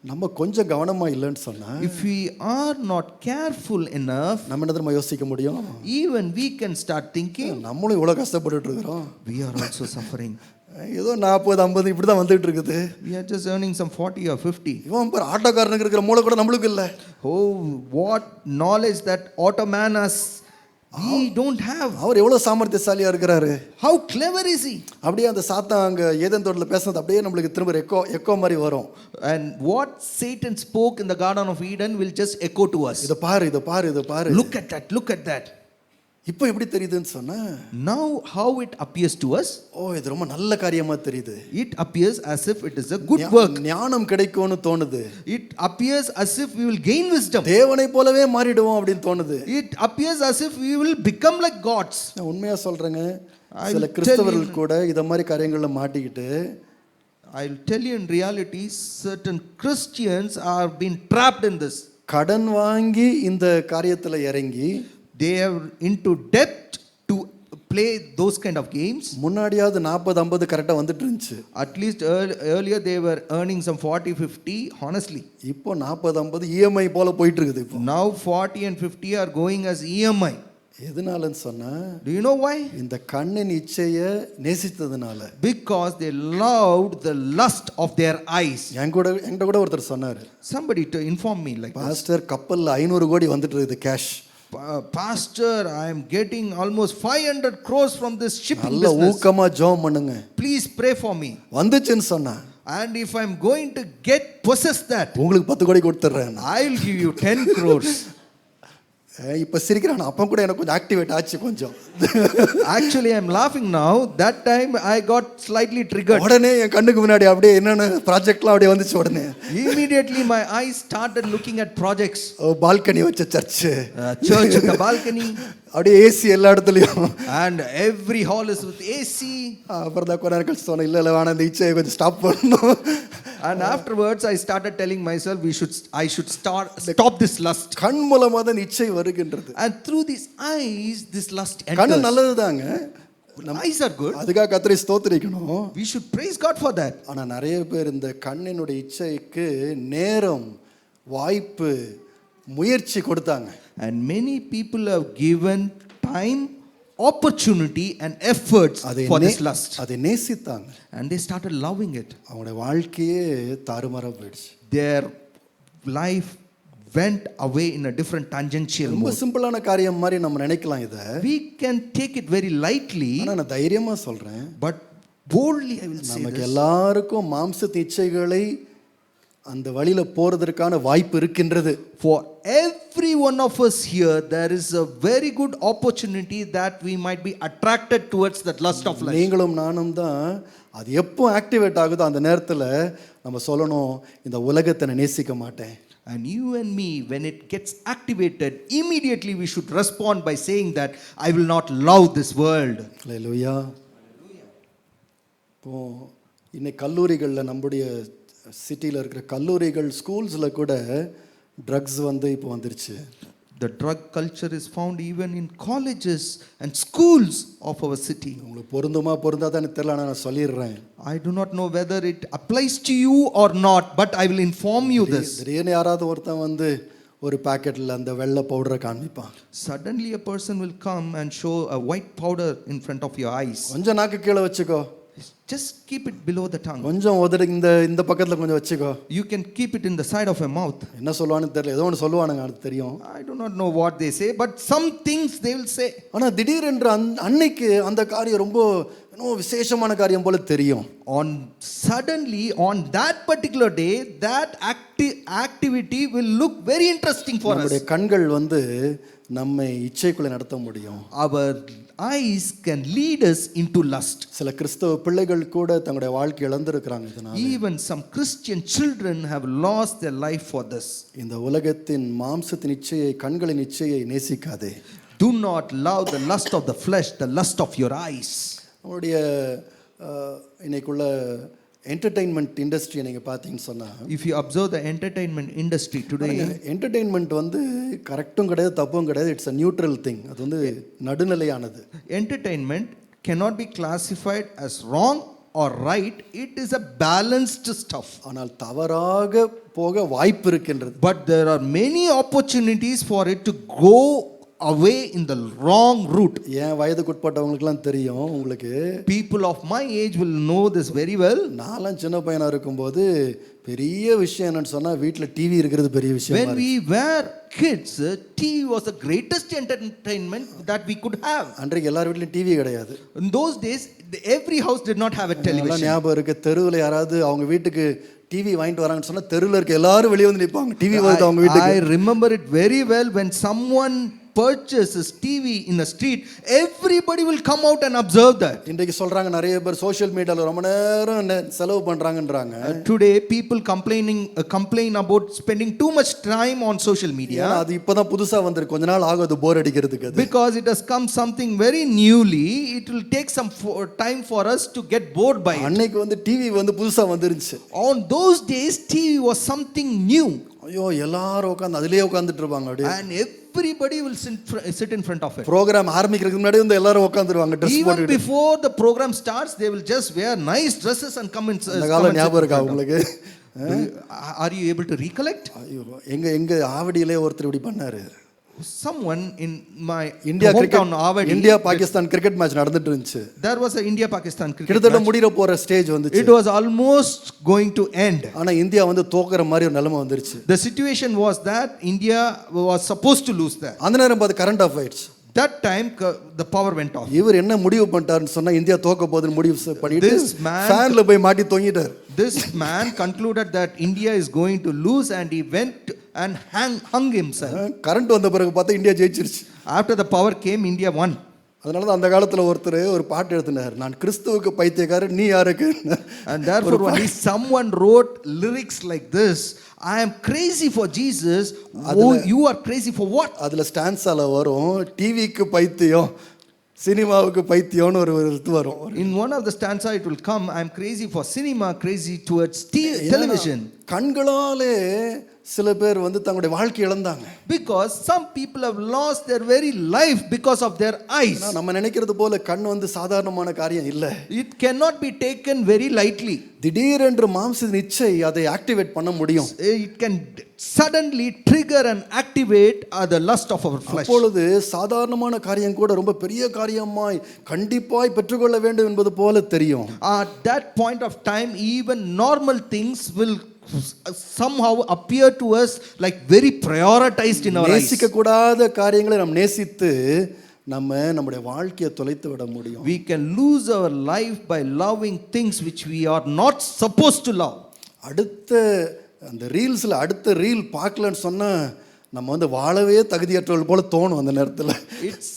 நம்ம கொஞ்சம் கவனமா இல்லைன்னு சொன்னா, If we are not careful enough, நம்ம என்ன தெரியுமா யோசிக்க முடியும்? even we can start thinking, நம்மளும் இவ்வளவு கஷ்டப்பட்டுட்டு இருக்கிறோம். we are also suffering. ஏதோ 40 50 இப்படி தான் வந்துட்டு இருக்குது. We are just earning some 40 or 50. இவன் பாரு ஆட்டோக்காரனுக்கு இருக்கிற மூளை கூட நம்மளுக்கு இல்லை. Oh, what knowledge that auto man has. We don't have. அவர் எவ்வளவு சாமர்த்தியசாலியா இருக்கிறாரு. How clever is he? அப்படியே அந்த சாத்தான் அங்க ஏதேன் தோட்டத்துல பேசுனது அப்படியே நம்மளுக்கு திரும்ப எக்கோ மாதிரி வரும். And what Satan spoke in the Garden of Eden will just echo to us. இத பாரு இத பாரு இத பாரு. Look at that, look at that. இப்போ எப்படி தெரியுதுன்னு சொன்னா, Now how it appears to us? இது ரொம்ப நல்ல காரியமா தெரியுது. It appears as if it is a good work. ஞானம் கிடைக்கும்னு தோணுது. It appears as if we will gain wisdom. தேவனை போலவே மாறிடுவோம் அப்படின்னு தோணுது. It appears as if we will become like gods. நான் உண்மையா சொல்றேங்க, சில கிறிஸ்தவர்கள் கூட இத மாதிரி காரியங்கள்ல மாட்டிக்கிட்டு, I'll tell you in reality certain Christians are being trapped in this. கடன் வாங்கி இந்த காரியத்துல இறங்கி They are into debt to play those kind of games. முன்னாடியாவது 40 50 கரெக்டா வந்துட்டு இருந்துச்சு. At least earlier they were earning some 40 50 honestly. இப்போ 40 50 EMI போல போயிட்டு இருக்குது இப்போ. Now 40 and 50 are going as EMI. எதனாலன்னு சொன்னா, Do you know why? இந்த கண்ணின் இச்சையை நேசித்ததுனால. Because they loved the lust of their eyes. என்கிட்ட கூட ஒருத்தர் சொன்னாரு, Somebody to inform me like this. Pastor கப்பல்ல 500 கோடி வந்துட்டு இருக்குது cash. Pastor, I am getting almost 500 crores from this shipping நல்ல business. ஊக்கமா ஜெபம் பண்ணுங்க. Please pray for me. வந்துச்சுன்னு சொன்னா, And if I am going to possess that, உங்களுக்கு 10 கோடி கொடுத்துறேன். I will give you 10 crores. இப்ப சிரிக்கிறான். அப்ப கூட எனக்கு கொஞ்சம் ஆக்டிவேட் ஆச்சு கொஞ்சம். Actually I am laughing now. That time I got slightly triggered. உடனே என் கண்ணுக்கு முன்னாடி அப்படியே என்னென்ன ப்ராஜெக்ட்லாம் அப்படியே வந்துச்சு உடனே. Immediately my eyes started looking at projects. Balcony வச்ச church. Church with a balcony. அப்படியே ஏசி எல்லா இடத்துலயும். And every hall is with AC. அப்புறம் தான் கொஞ்ச நேரம் கழிச்சு சொன்னேன், இல்ல வேணாம் இந்த இச்சையை கொஞ்சம் ஸ்டாப் பண்ணணும். And afterwards I started telling myself I should stop this lust. கண் மூலமா தான் இச்சை வருகின்றது. And through these eyes this lust enters. கண்ணு நல்லதுதாங்க. Eyes are good. அதுக்காக கர்த்தரை ஸ்தோத்திரிக்கணும். We should praise God for that. ஆனா நிறைய பேர் இந்த கண்ணினுடைய இச்சைக்கு நேரம், வாய்ப்பு, முயற்சி கொடுத்தாங்க. And many people have given time, opportunity and efforts for this lust. அதை நேசித்தாங்க. And they started loving it. அவங்களுடைய வாழ்க்கையே தாறுமாறா போயிடுச்சு. Their life went away in a different tangential ரொம்ப mode. சிம்பிளான காரியம் மாதிரி நம்ம நினைக்கலாம் இத. We can take it very lightly. ஆனா நான் தைரியமா சொல்றேன், But boldly I will say நமக்கு this. எல்லாருக்கும் மாம்ச இச்சைகளை அந்த வழியில போறதற்கான வாய்ப்பு இருக்கின்றது. For every one of us here, there is a very good opportunity that we might be attracted towards that lust of life. நீங்களும் நானும் தான் அது எப்போ ஆக்டிவேட் ஆகுதோ அந்த நேரத்தில் நம்ம சொல்லணும், இந்த உலகத்தை நான் நேசிக்க மாட்டேன். And you and me, when it gets activated, immediately we should respond by saying that I will not love this world. அல்லேலூயா. இப்போ இன்னைக்கு கல்லூரிகளில் நம்முடைய சிட்டியில் இருக்கிற கல்லூரிகள் ஸ்கூல்ஸில் கூட ட்ரக்ஸ் வந்து இப்போ வந்துருச்சு. The drug culture is found even in colleges and schools of our city. உங்களுக்கு பொருந்தாதான் எனக்கு தெரியல, ஆனால் நான் சொல்லிடுறேன். I do not know whether it applies to you or not, but I will inform you this. திடீர்னு யாராவது ஒருத்தன் வந்து ஒரு பாக்கெட்டில் அந்த வெள்ளை பவுடரை காண்பிப்பான். Suddenly a person will come and show a white powder in front of your eyes. கொஞ்சம் நாக்கு கீழே வச்சுக்கோ, Just keep it below the tongue. கொஞ்சம் உதடு இந்த பக்கத்தில் கொஞ்சம் வச்சுக்கோ. You can keep it in the side of your mouth. என்ன சொல்லுவான்னு தெரியல, ஏதோ ஒன்று சொல்லுவானுங்க, அது தெரியும். I do not know what they say, but some things they will say. ஆனால் திடீரென்று அன்னைக்கு அந்த காரியம் ரொம்ப இன்னும் விசேஷமான காரியம் போல தெரியும். Suddenly on that particular day, that activity will look very interesting for us. நம்முடைய கண்கள் வந்து நம்மை இச்சைக்குள்ளே நடத்த முடியும். Our eyes can lead us into lust. சில கிறிஸ்தவ பிள்ளைகள் கூட தங்களுடைய வாழ்க்கை இழந்திருக்கிறாங்க இதனால. Even some Christian children have lost their life for this. இந்த உலகத்தின் மாம்சத்தின் இச்சையை, கண்களின் இச்சையை நேசிக்காதே. Do not love the lust of the flesh, the lust of your eyes. நம்முடைய இன்னைக்குள்ள என்டர்டெயின்மெண்ட் இண்டஸ்ட்ரியை நீங்கள் பார்த்தீங்கன்னு சொன்னால், If you observe the entertainment industry today, entertainment வந்து கரெக்டும் கிடையாது, தப்பும் கிடையாது. It's a neutral thing. அது வந்து நடுநிலையானது. entertainment cannot be classified as wrong or right. It is a balanced stuff. ஆனால் தவறாக போக வாய்ப்பு இருக்கின்றது. But there are many opportunities for it to go away in the wrong route. ஏன் வயதுக்குட்பட்டவங்களுக்குலாம் தெரியும். உங்களுக்கு People of my age will know this very well. நான்லாம் சின்ன பையனா இருக்கும்போது பெரிய விஷயம் என்னன்னு சொன்னா வீட்டில் டிவி இருக்கிறது பெரிய விஷயம். When we were kids, TV was the greatest entertainment that we could have. அன்றைக்கு எல்லார் வீட்லையும் டிவி கிடையாது. In those days, every house did not have a television. ஞாபகம் இருக்கு, தெருவில் யாராவது அவங்க வீட்டுக்கு டிவி வாங்கிட்டு வராங்கன்னு சொன்னா தெருவில் இருக்க எல்லாரும் வெளியே வந்து நிற்பாங்க. டிவி வருது அவங்க வீட்டுக்கு. I remember it very well. When someone purchases TV in the street, everybody will come out and observe that. இன்றைக்கு சொல்றாங்க நிறைய பேர் சோஷியல் மீடியால ரொம்ப நேரம் செலவு பண்றாங்கன்றாங்க. Today people complain about spending too much time on social media. அது இப்பதான் புதுசா வந்திருக்கு, கொஞ்ச நாள் ஆகும் அது போர் அடிக்கிறதுக்கு. Because it has come something very newly, it will take some time for us to get bored by it. அன்னைக்கு வந்து டிவி வந்து புதுசா வந்துருச்சு. On those days TV was something new. ஐயோ எல்லாரும் உட்காந்து அதிலேயே உட்காந்துட்டு இருப்பாங்க அப்படியே. And everybody will sit in front of it. Programme ஆரம்பிக்கிறதுக்கு முன்னாடி வந்து எல்லாரும் உட்காந்துருவாங்க ட்ரெஸ் Even போட்டுட்டு. before the program starts, they will just wear nice dresses and come in. அந்த காலம் ஞாபகம் இருக்கா உங்களுக்கு? Are you able to recollect? ஐயோ எங்க ஆவடியிலே ஒருத்தர் இப்படி பண்ணாரு. Someone in my India hometown Avadi, India Pakistan cricket match நடந்துட்டு இருந்துச்சு. there was a India Pakistan cricket கிட்டத்தட்ட match. முடிற போற ஸ்டேஜ் வந்துச்சு. It was almost going to end. ஆனா இந்தியா வந்து தோக்குற மாதிரி ஒரு நிலைமை வந்துருச்சு. The situation was that India was supposed to lose that. அந்த நேரம் பார்த்து கரண்ட் ஆஃப் ஆயிடுச்சு. That time the power went off. இவர் என்ன முடிவு பண்ணிட்டாருன்னு சொன்னா இந்தியா தோக்க போகுதுன்னு முடிவு பண்ணிட்டு This man- ஃபேன்ல போய் மாட்டி தொங்கிட்டார். This man concluded that India is going to lose and he went and hung himself. Current வந்த பிறகு பார்த்தா India ஜெயிச்சிருச்சு. After the power came, India won. அதனால தான் அந்த காலத்துல ஒருத்தர் ஒரு பாட்டு எழுதினார், நான் கிறிஸ்துவுக்கு பைத்தியக்காரர் நீ யாருக்கு. And therefore only someone wrote lyrics like this: I am crazy for Jesus. Oh, you are crazy for what? அதுல ஸ்டான்ஸால வரும், டிவிக்கு பைத்தியம் சினிமாவுக்கு பைத்தியம்னு ஒரு இது வரும். In one of the stanza it will come, I am crazy for cinema, crazy towards television. கண்களாலே சில பேர் வந்து தங்களுடைய வாழ்க்கை இழந்தாங்க. Because some people have lost their very life because of their eyes. நம்ம நினைக்கிறது போல கண் வந்து சாதாரணமான காரியம் இல்ல. It cannot be taken very lightly. திடீரென்று மாம்சத்தின் இச்சை அதை ஆக்டிவேட் பண்ண முடியும். It can suddenly trigger and activate the lust of our flesh. அப்பொழுது சாதாரணமான காரியம் கூட ரொம்ப பெரிய காரியமாய் கண்டிப்பாய் பெற்றுக்கொள்ள வேண்டும் என்பது போல தெரியும். At that point of time, even normal things will somehow appear to us like very prioritized in our eyes. நேசிக்க கூடாத காரியங்களை நாம் நேசித்து நம்முடைய வாழ்க்கையை தொலைத்து விட முடியும். We can lose our life by loving things which we are not supposed to love. அடுத்த அந்த ரீல்ஸில் அடுத்த ரீல் பார்க்கலன்னு சொன்னால் நம்ம வந்து வாழவே தகுதியற்றவர்கள் போல தோணும் அந்த நேரத்தில்.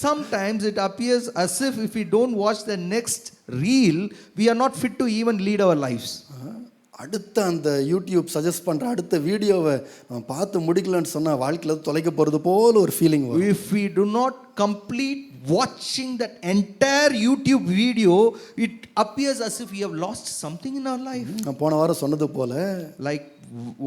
Sometimes it appears as if we don't watch the next reel, we are not fit to even lead our lives. அடுத்த அந்த யூடியூப் சஜஸ்ட் பண்ணுற அடுத்த வீடியோவை நம்ம பார்த்து முடிக்கலன்னு சொன்னால் வாழ்க்கையில் தொலைக்க போகிறது போல ஒரு ஃபீலிங் வரும். If we do not complete watching that entire YouTube video, it appears as if we have lost something in our life. நான் போன வாரம் சொன்னது போல Like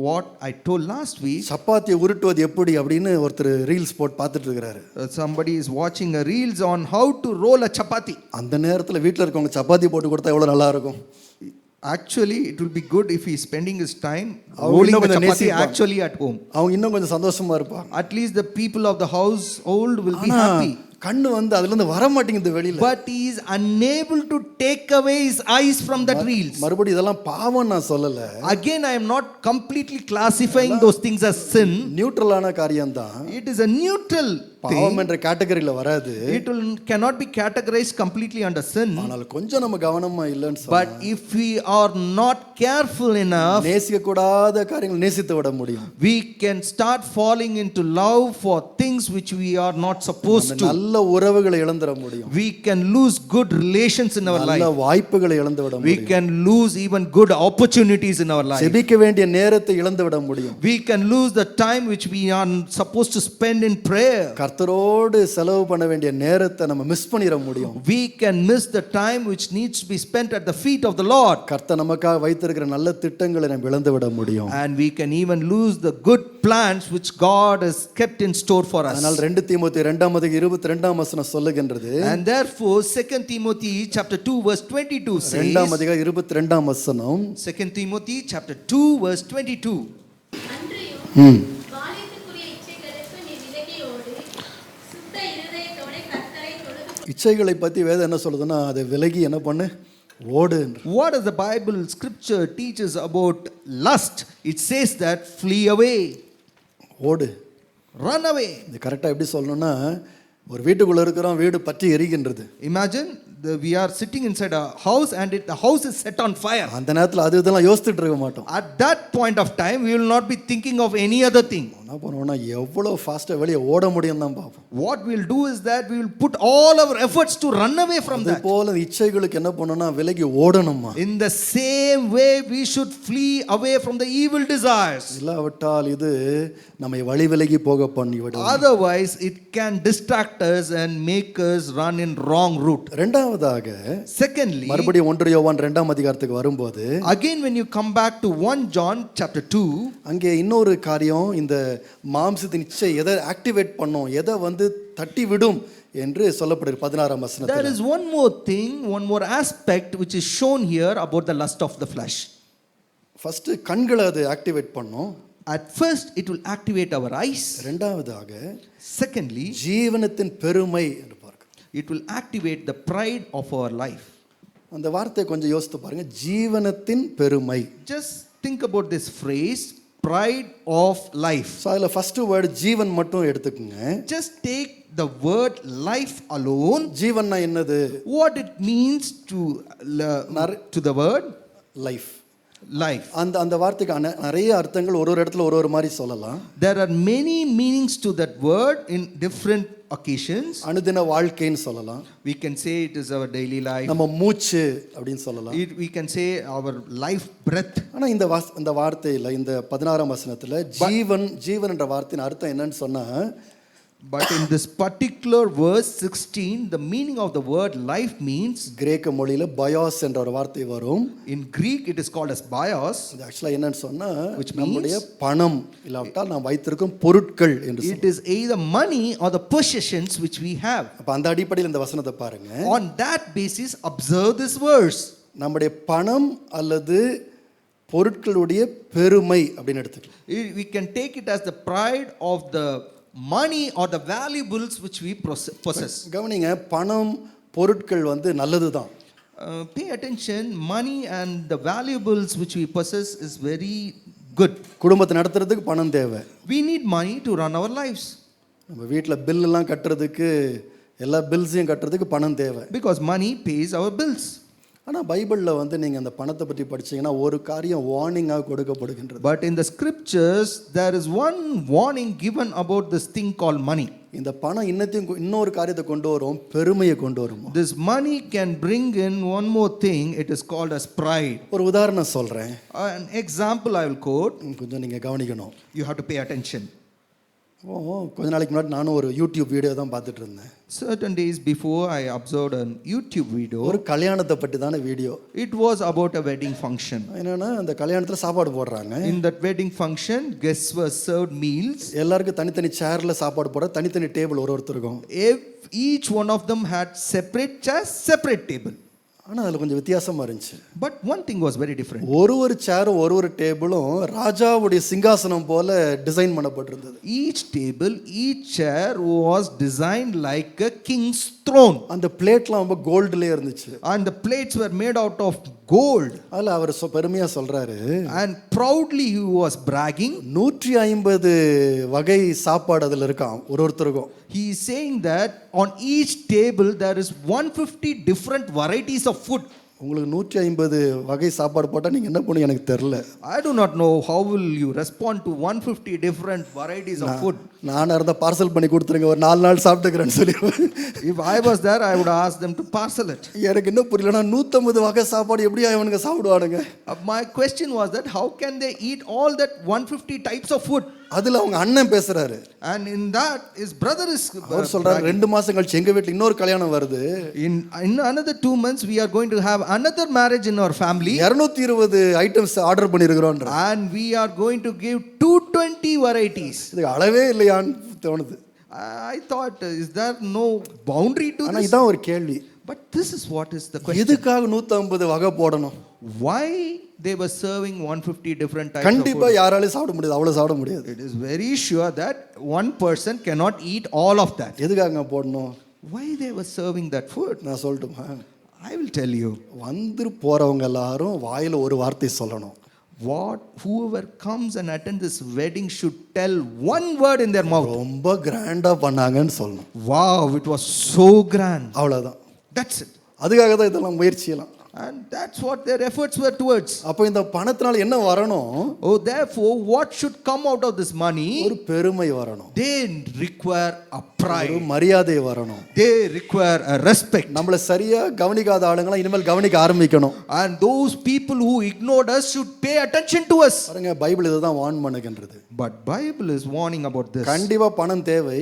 what I told last week, சப்பாத்தியை உருட்டுவது எப்படி அப்படின்னு ஒருத்தர் ரீல்ஸ் போட்டு பார்த்துட்டு இருக்கிறாரு. somebody is watching a reels on how to roll a chapati. அந்த நேரத்தில் வீட்டில் இருக்கவங்க சப்பாத்தி போட்டு கொடுத்தா எவ்வளோ நல்லா இருக்கும். Actually, it will be good if he is spending his time அவங்க rolling இன்னும் the கொஞ்சம் chapati நேசிப்பாங்க. actually at home. அவங்க இன்னும் கொஞ்சம் சந்தோஷமா இருப்பாங்க. At least the people of the household will be ஆனா happy. கண்ணு வந்து அதுல இருந்து வர மாட்டேங்குது வெளியில. But he is unable to take away his eyes from that reels. மறுபடியும் இதெல்லாம் பாவம் நான் சொல்லல. Again, I am not completely classifying those things as sin. நியூட்ரலான காரியம் தான். It is a neutral பாவம் thing. என்ற கேட்டகரியில வராது. Cannot be categorized completely under sin. ஆனால் கொஞ்சம் நம்ம கவனமா இல்லைன்னு சொன்னா But if we are not careful enough, நேசிக்க கூடாத காரியங்களை நேசித்து விட முடியும். we can start falling into love for things which we are not supposed to. நல்ல உறவுகளை இழந்துட முடியும். We can lose good relations in our நல்ல life. வாய்ப்புகளை இழந்து விட We முடியும். can lose even good opportunities in our life. செபிக்க வேண்டிய நேரத்தை இழந்து விட முடியும். We can lose the time which we are supposed to spend in prayer. கர்த்தரோடு செலவு பண்ண வேண்டிய நேரத்தை நம்ம மிஸ் பண்ணிர முடியும். We can miss the time which needs to be spent at the feet of the Lord. கர்த்தர் நமக்காக வைத்திருக்கிற நல்ல திட்டங்களை நம்ம இழந்து விட முடியும். And we can even lose the good plans which God has kept in store for us. அதனால் 2 தீமோத்தேயு 2:22 சொல்லுகின்றது. And therefore 2 Timothy chapter 2 verse 22 says, 2 Timothy chapter 2 verse 22. அன்றியும் பாலியத்துக்குரிய இச்சைகளுக்கு நீ விலகி ஓடி சுத்த இருதயத்தோட கர்த்தரை தொழுது இச்சைகளை பத்தி வேதம் என்ன சொல்லுதுன்னா அதை விலகி என்ன பண்ணு ஓடு. What does the Bible scripture teaches about lust? It says that flee away, ஓடு. run away. இது கரெக்டாக எப்படி சொல்லணும்னா ஒரு வீட்டுக்குள்ள இருக்கிறோம், வீடு பற்றி எரிகின்றது. Imagine we are sitting inside a house and the house is set on fire. அந்த நேரத்தில் அது இதெல்லாம் யோசிச்சுட்டு இருக்க மாட்டோம். At that point of time we will not be thinking of any other thing. என்ன பண்ணுவோம்னா எவ்வளோ ஃபாஸ்ட்டாக வெளியே ஓட முடியும் தான் பார்ப்போம். What we will do is that we will put all our efforts to run away from அது that. போல இச்சைகளுக்கு என்ன பண்ணணும்னா விலகி ஓடணுமா. In the same way we should flee away from the evil desires. இல்லாவிட்டால் இது நம்மை வழி விலகி போக பண்ணிவிடும். Otherwise it can distract us and make us run in wrong route. ரெண்டாவதாக Secondly, மறுபடியும் 1 யோவான் 2 வரும்போது again when you come back to 1 John chapter 2, அங்கே இன்னொரு காரியம், இந்த மாம்சத்தின் இச்சை எதை ஆக்டிவேட் பண்ணும், எதை வந்து தட்டி விடும் என்று சொல்லப்படுது 16ஆம் there வசனத்தில். is one more thing, one more aspect which is shown here about the lust of the flesh. First கண்களை அது ஆக்டிவேட் பண்ணும். At first it will activate our eyes. ரெண்டாவதாக Secondly, ஜீவனத்தின் பெருமை என்று பார்க்கிறோம். it will activate the pride of our life. அந்த வார்த்தையை கொஞ்சம் யோசித்து பாருங்க, ஜீவனத்தின் பெருமை. Just think about this phrase, pride of life. So அதில் ஃபர்ஸ்ட் வேர்டு ஜீவன் மட்டும் எடுத்துக்கோங்க. Just take the word life alone. ஜீவன்னா என்னது? What it means to the word life. life. அந்த வார்த்தைக்கு நிறைய அர்த்தங்கள் ஒரு இடத்துல ஒரு மாதிரி சொல்லலாம். There are many meanings to that word in different occasions. அனுதின வாழ்க்கைன்னு சொல்லலாம். We can say it is our daily life. நம்ம மூச்சு அப்படின்னு சொல்லலாம். We can say our life breath. ஆனால் இந்த வார்த்தையில் இந்த 16ஆம் வசனத்தில் ஜீவன் என்ற வார்த்தையின் அர்த்தம் என்னன்னு சொன்னா, But in this particular verse 16, the meaning of the word life means, கிரேக்க மொழியில் பயாஸ் என்ற ஒரு வார்த்தை வரும். in Greek it is called as bios. அது ஆக்சுவலாக என்னன்னு சொன்னா Which நம்முடைய பணம் இல்லாவிட்டால் நாம் வைத்திருக்கும் பொருட்கள் என்று It is either money or the possessions which we have. அப்போ அந்த அடிப்படையில் இந்த வசனத்தை பாருங்க. On that basis, observe this verse. நம்முடைய பணம் அல்லது பொருட்களுடைய பெருமை அப்படின்னு எடுத்துக்கலாம். We can take it as the pride of the money or the valuables which we possess. கவனிங்க, பணம் பொருட்கள் வந்து நல்லது தான். Pay attention, money and the valuables which we possess is very good. குடும்பத்தை நடத்துறதுக்கு பணம் தேவை. We need money to run our lives. நம்ம வீட்டில் பில்லெல்லாம் கட்டுறதுக்கு, எல்லா பில்ஸையும் கட்டுறதுக்கு பணம் தேவை. Because money pays our bills. ஆனால் பைபிளில் வந்து நீங்கள் அந்த பணத்தை பற்றி படிச்சீங்கன்னா ஒரு காரியம் வார்னிங்காக கொடுக்கப்படுகின்றது. But in the scriptures, there is one warning given about this thing called money. இந்த பணம் இன்னொரு காரியத்தை கொண்டு வரும், பெருமையை கொண்டு வரும். This money can bring in one more thing, it is called as pride. ஒரு உதாரணம் சொல்கிறேன், An example I will quote, கொஞ்சம் நீங்கள் கவனிக்கணும். you have to pay attention. கொஞ்ச நாளைக்கு முன்னாடி நானும் ஒரு யூடியூப் வீடியோ தான் பார்த்துட்டு இருந்தேன். Certain days before, I observed a YouTube video. ஒரு கல்யாணத்தை பற்றி தானே video. It was about a wedding function. என்னன்னா அந்த கல்யாணத்தில் சாப்பாடு போடுறாங்க. In that wedding function, guests were served meals. எல்லாருக்கும் தனித்தனி சேரில் சாப்பாடு போடுற, தனித்தனி டேபிள் ஒருத்தருக்கும். Each one of them had separate chairs, separate table. ஆனால் அதில் கொஞ்சம் வித்தியாசமாக இருந்துச்சு. But one thing was very different. ஒரு சேரும் ஒரு டேபிளும் ராஜாவுடைய சிங்காசனம் போல design பண்ணப்பட்டிருந்தது. Each table, each chair was designed like a king's throne. அந்த பிளேட்லாம் ரொம்ப கோல்டுலேயே இருந்துச்சு. And the plates were made out of gold. அதில் அவர் பெருமையாக சொல்கிறாரு, And proudly he was bragging. 150 வகை சாப்பாடு அதில் இருக்கான் ஒருத்தருக்கும். He is saying that on each table there is 150 different varieties of food. உங்களுக்கு 150 வகை சாப்பாடு போட்டால் நீங்கள் என்ன பண்ணுங்க எனக்கு தெரில. I do not know how will you respond to 150 different varieties of food. நானாக இருந்தால் பார்சல் பண்ணி கொடுத்துருங்க, ஒரு 4 நாள் சாப்பிட்டுக்கிறேன்னு சொல்லிடுவேன். If I was there, I would ask them to parcel it. எனக்கு என்ன புரியலன்னா 150 வகை சாப்பாடு எப்படி அவனுங்க சாப்பிடுவானுங்க? My question was that how can they eat all that 150 types of food? அதில் அவங்க அண்ணன் பேசுறாரு. And in that his brother is அவர் சொல்றாரு, 2 மாசம் கழிச்சு எங்க வீட்டில் இன்னொரு கல்யாணம் வருது. In another 2 months we are going to have another marriage in our family. 220 items order பண்ணியிருக்கிறோன்ற. And we are going to give 220 varieties. இதுக்கு அளவே இல்லையான்னு தோணுது. I thought, is there no boundary to ஆனால் this? இதான் ஒரு கேள்வி. But this is what is the question. எதுக்காக 150 வகை போடணும்? Why they were serving 150 different types of கண்டிப்பா food? யாராலையும் சாப்பிட முடியாது, அவ்வளவு சாப்பிட முடியாது. It is very sure that one person cannot eat all of that. எதுக்காக போடணும்? Why they were serving that food? நான் சொல்லட்டுமா? I will tell you. வந்து போறவங்க எல்லாரும் வாயில ஒரு வார்த்தை சொல்லணும். Whoever comes and attend this wedding should tell one word in their mouth. ரொம்ப கிராண்டா பண்ணாங்கன்னு சொல்லணும். Wow, it was so grand. அவ்வளவுதான். That's it. அதுக்காக தான் இதெல்லாம் முயற்சியெல்லாம். And that's what their efforts were towards. அப்போ இந்த பணத்தினால என்ன வரணும்? Oh, therefore, what should come out of this money? ஒரு பெருமை வரணும். They require a ஒரு pride. மரியாதை வரணும். They require a respect. நம்மள சரியா கவனிக்காத ஆளுங்கலாம் இனிமேல் கவனிக்க ஆரம்பிக்கணும். And those people who ignored us should pay attention to us. பாருங்க, பைபிள் இதுதான் warn பண்ணுகின்றது. But Bible is warning about this. கண்டிப்பா பணம் தேவை.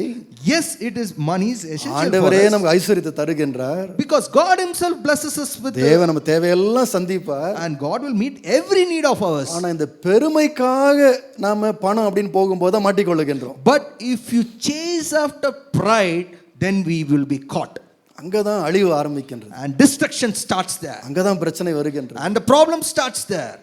Yes, it is money is essential for ஆண்டவரே us. நமக்கு ஐஸ்வரியத்தை தருகின்றார். Because God himself blesses us with தேவன் நம்ம தேவையெல்லாம் சந்திப்பார். and God will meet every need of ours. ஆனா இந்த பெருமைக்காக நாம பணம் அப்படின்னு போகும்போது மாட்டிக்கொள்ளுகின்றோம். But if you chase after pride, then we will be caught. அங்கதான் அழிவு ஆரம்பிக்கின்றது. And destruction starts there. அங்கதான் பிரச்சனை வருகின்றது. And the problem starts there.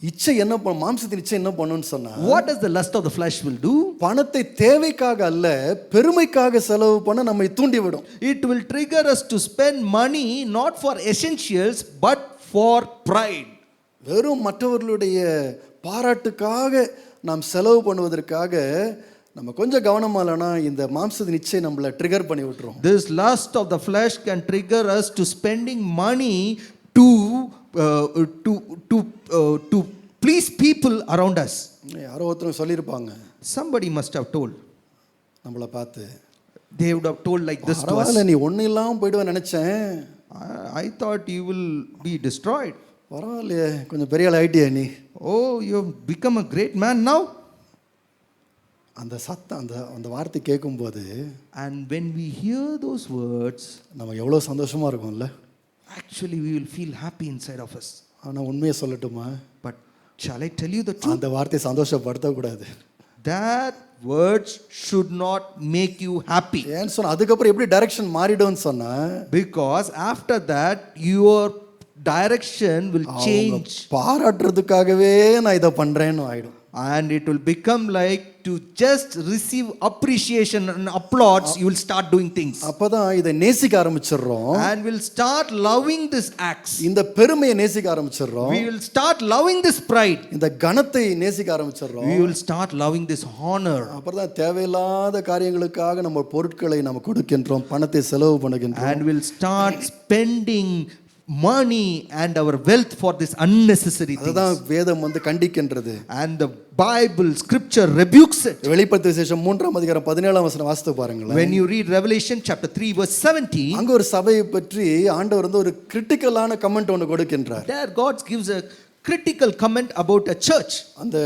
இச்சை என்ன பண்ணும்? மாம்சத்தின் இச்சை என்ன பண்ணும்னு சொன்னா, What does the lust of the flesh will do? பணத்தை தேவைக்காக அல்ல பெருமைக்காக செலவு பண்ண நம்மை தூண்டிவிடும். It will trigger us to spend money not for essentials but for pride. வெறும் மற்றவர்களுடைய பாராட்டுக்காக நாம் செலவு பண்ணுவதற்காக நம்ம கொஞ்சம் கவனமா இல்லைனா இந்த மாம்சத்தின் இச்சை நம்மளை ட்ரிகர் பண்ணி விட்டுரும். This lust of the flesh can trigger us to spending money to please people around us. யாரோ ஒருத்தர் சொல்லியிருப்பாங்க, Somebody must have told. நம்மளை பார்த்து, They would have told like this to us. பரவாயில்ல நீ ஒன்றும் இல்லாமல் போயிடுவேன் நினச்சேன். I thought you will be destroyed. பரவாயில்லையே கொஞ்சம் பெரிய ஆள் ஆயிட்டியா நீ. Oh, you have become a great man now. அந்த சத்தம் அந்த வார்த்தை கேட்கும்போது And when we hear those words, நம்ம எவ்வளோ சந்தோஷமா இருக்கும்ல. actually we will feel happy inside of us. ஆனால் உண்மையை சொல்லட்டுமா, But shall I tell you the truth? அந்த வார்த்தையை சந்தோஷப்படுத்தக்கூடாது. That words should not make you happy. ஏன்னு சொன்னால் அதுக்கப்புறம் எப்படி டைரக்ஷன் மாறிடும்னு சொன்னா, Because after that your direction will change. பாராட்டுறதுக்காகவே நான் இதை பண்றேன்னு ஆயிடும். And it will become like to just receive appreciation and applauds, you will start doing things. அப்பதான் இதை நேசிக்க ஆரம்பிச்சிடுறோம். And will start loving this acts. இந்த பெருமையை நேசிக்க ஆரம்பிச்சிடுறோம். We will start loving this pride. இந்த கனத்தை நேசிக்க ஆரம்பிச்சிடுறோம். We will start loving this honor. அப்புறம் தான் தேவையில்லாத காரியங்களுக்காக நம்ம பொருட்களை நம்ம கொடுக்கின்றோம், பணத்தை செலவு பண்ணுகின்றோம். And will start spending money and our wealth for this unnecessary things. அதுதான் வேதம் வந்து கண்டிக்கின்றது. And the Bible scripture rebukes it. வெளிப்படுத்தின விசேஷம் 3ஆம் அதிகாரம் 17ஆம் வசனம் வாசித்து பாருங்களேன். When you read Revelation chapter 3 verse 17, அங்க ஒரு சபையை பற்றி ஆண்டவர் வந்து ஒரு கிரிட்டிக்கலான கமெண்ட் ஒன்று கொடுக்கின்றார். there God gives a critical comment about a church. அந்த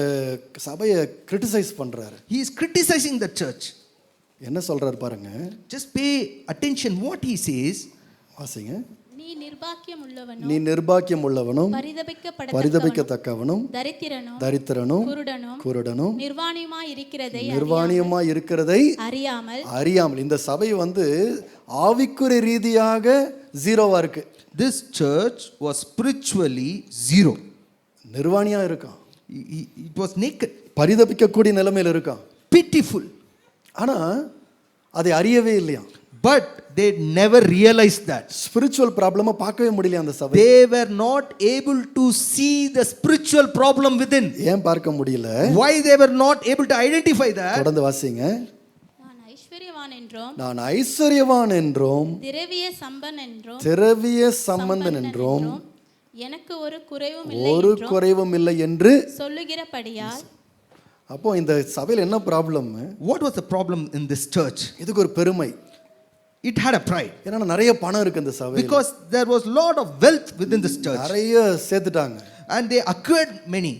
சபையை கிரிட்டிசைஸ் பண்றாரு. He is criticizing the church. என்ன சொல்றாரு பாருங்க. Just pay attention what he says. வாசிங்க. நீ நிர்பாக்கியம் உள்ளவனும் நீ நிர்பாக்கியம் உள்ளவனும் பரிதபிக்கப்படத்தக்கவனும் தரித்திரனும் குருடனும் நிர்வாணியமாய் இருக்கிறதை அறியாமல். இந்த சபை வந்து ஆவிக்குரிய ரீதியாக ஜீரோவா இருக்கு. This church was spiritually zero. நிர்வாணியா இருக்கான். It was naked. பரிதபிக்கக்கூடிய நிலைமையில் இருக்கான். Pitiful. ஆனா அதை அறியவே இல்லையா. But they never realized that. Spiritual ப்ராப்ளமா பார்க்கவே முடியல அந்த சபை. They were not able to see the spiritual problem within. ஏன் பார்க்க முடியல? Why they were not able to identify that? தொடர்ந்து வாசிங்க. நான் ஐஸ்வரியவான் என்றும் திரவிய சம்பந்தன் என்றும் எனக்கு ஒரு குறைவும் இல்லை என்று சொல்லுகிறபடியால். அப்போ இந்த சபையில் என்ன problem? What was the problem in this church? இதுக்கு ஒரு பெருமை. It had a pride. ஏன்னா நிறைய பணம் இருக்கு இந்த சபையில். Because there was lot of wealth within this church. நிறைய சேர்த்துட்டாங்க. And they acquired many.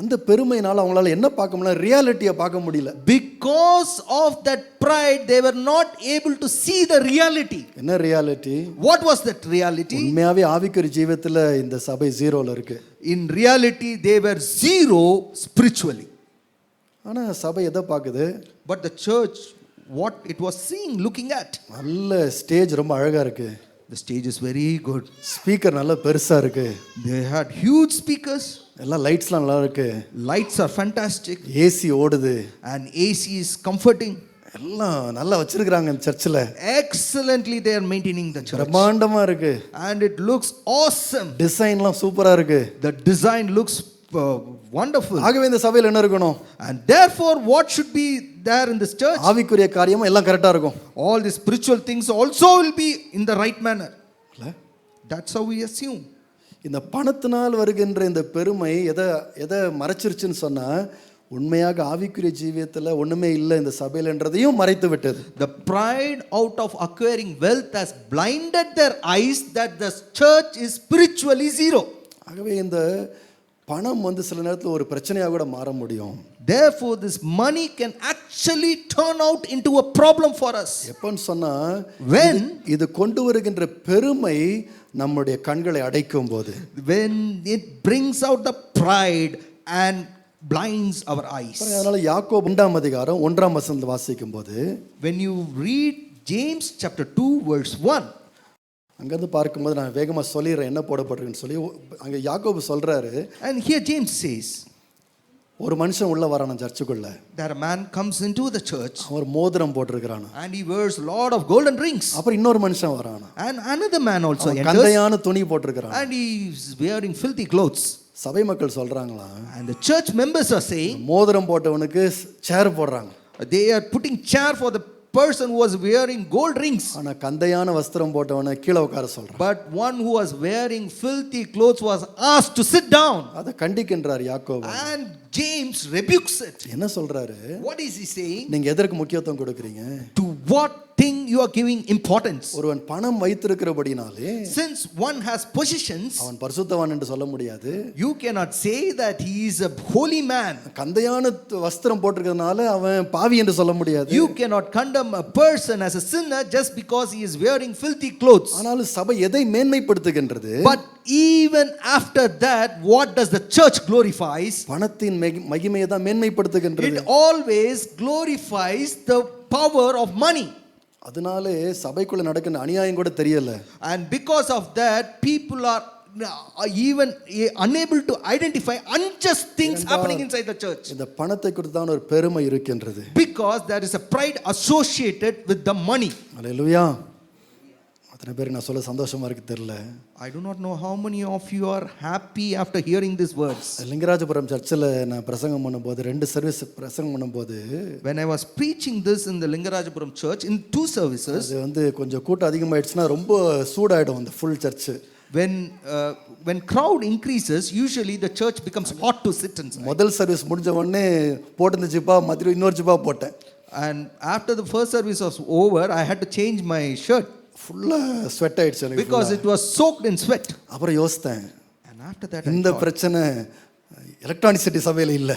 அந்த பெருமையினால அவங்களால என்ன பார்க்க முடியல? ரியாலிட்டியை பார்க்க முடியல. Because of that pride they were not able to see the reality. என்ன reality? What was that reality? உண்மையாவே ஆவிக்குரிய ஜீவியத்துல இந்த சபை ஜீரோல இருக்கு. In reality they were zero spiritually. ஆனா சபை எதை பார்க்குது? But the church what it was seeing, looking at. நல்ல ஸ்டேஜ் ரொம்ப அழகா இருக்கு. The stage is very good. Speaker நல்ல பெருசா இருக்கு. They had huge speakers. எல்லாம் லைட்ஸ்லாம் நல்லா இருக்கு. Lights are fantastic. ஏசி ஓடுது. And AC is comforting. எல்லாம் நல்லா வச்சிருக்காங்க இந்த சர்ச்சில். Excellently they are maintaining the church. பிரம்மாண்டமா இருக்கு. And it looks awesome. டிசைன்லாம் சூப்பரா இருக்கு. The design looks wonderful. ஆகவே இந்த சபையில் என்ன இருக்கணும்? And therefore what should be there in this church? ஆவிக்குரிய காரியமும் எல்லாம் கரெக்டா இருக்கும். All the spiritual things also will be in the right manner. That's how we assume. இந்த பணத்தினால் வருகின்ற இந்த பெருமை எதை மறைச்சிருச்சுன்னு சொன்னா, உண்மையாக ஆவிக்குரிய ஜீவியத்தில் ஒண்ணுமே இல்லை இந்த சபையில்ன்றதையும் மறைத்து விட்டது. The pride out of acquiring wealth has blinded their eyes that the church is spiritually zero. ஆகவே இந்த பணம் வந்து சில நேரத்தில் ஒரு பிரச்சனையாக கூட மாற முடியும். Therefore this money can actually turn out into a problem for us. எப்பன்னு சொன்னா, when இது கொண்டு வருகின்ற பெருமை நம்முடைய கண்களை அடைக்கும் போது, when it brings out the pride and blinds our eyes. அதனால யாக்கோபு 2ஆம் அதிகாரம் 1ஆம் வசனத்தை வாசிக்கும் போது, when you read James chapter 2 verse 1, அங்கிருந்து பார்க்கும்போது நான் வேகமாக சொல்லிடுறேன் என்ன போடப்பட்டிருக்குன்னு சொல்லி. அங்கே யாக்கோபு சொல்றாரு, and here James says, ஒரு மனுஷன் உள்ள வரான சர்ச்சுக்குள்ள. that a man comes into the church. அவர் மோதிரம் போட்டிருக்கிறான். And he wears lot of golden rings. அப்புறம் இன்னொரு மனுஷன் வரான். And another man also enters. கந்தையான துணி போட்டிருக்கிறான். And he is wearing filthy clothes. சபை மக்கள் சொல்றாங்களா? And the church members are saying, மோதிரம் போட்டவனுக்கு சேர் போடுறாங்க. they are putting chair for the person who was wearing gold rings. ஆனா கந்தையான வஸ்திரம் போட்டவனை கீழே உட்கார சொல்றான். But one who was wearing filthy clothes was asked to sit down. அதை கண்டிக்கின்றார் யாக்கோபு. And James rebukes it. என்ன சொல்றாரு? What is he saying? நீங்க எதற்கு முக்கியத்துவம் கொடுக்கிறீங்க? To what thing you are giving importance? ஒருவன் பணம் வைத்திருக்கிறபடினாலே, since one has possessions, அவன் பரிசுத்தவான் என்று சொல்ல முடியாது. you cannot say that he is a holy man. கந்தையான வஸ்திரம் போட்டிருக்கிறதுனால அவன் பாவி என்று சொல்ல முடியாது. You cannot condemn a person as a sinner just because he is wearing filthy clothes. ஆனால் சபை எதை மேன்மைப்படுத்துகின்றது? But even after that, what does the church glorifies? பணத்தின் மகிமையை தான் மேன்மைப்படுத்துகின்றது. It always glorifies the power of money. அதனாலே சபைக்குள்ள நடக்கிற அநியாயம் கூட தெரியல. And because of that, people are even unable to identify unjust things happening inside the church. இந்த பணத்தை குறித்து தான் ஒரு பெருமை இருக்கின்றது. Because there is a pride associated with the money. அல்லேலூயா. அத்தனை பேர் நான் சொல்ல சந்தோஷமா இருக்கு தெரியல. I do not know how many of you are happy after hearing these words. Lingarajapuram சர்ச்சில் நான் பிரசங்கம் பண்ணும்போது 2 சர்வீஸ் பிரசங்கம் பண்ணும்போது, when I was preaching this in the Lingarajapuram church in 2 services, அது வந்து கொஞ்சம் கூட்டம் அதிகமாயிடுச்சுன்னா ரொம்ப சூடாயிடும் அந்த full church. when crowd increases, usually the church becomes hot to sit inside. முதல் சர்வீஸ் முடிஞ்ச உடனே போட்டிருந்த ஜிப்பா மத்தியில் இன்னொரு ஜிப்பா போட்டேன். And after the first service was over, I had to change my shirt ஃபுல்லாக ஸ்வெட் ஆயிடுச்சு எனக்கு. because it was soaked in sweat. அப்புறம் யோசித்தேன், And after that, I இந்த thought, பிரச்சனை எலக்ட்ரானிக் சிட்டி சபையில் இல்லை.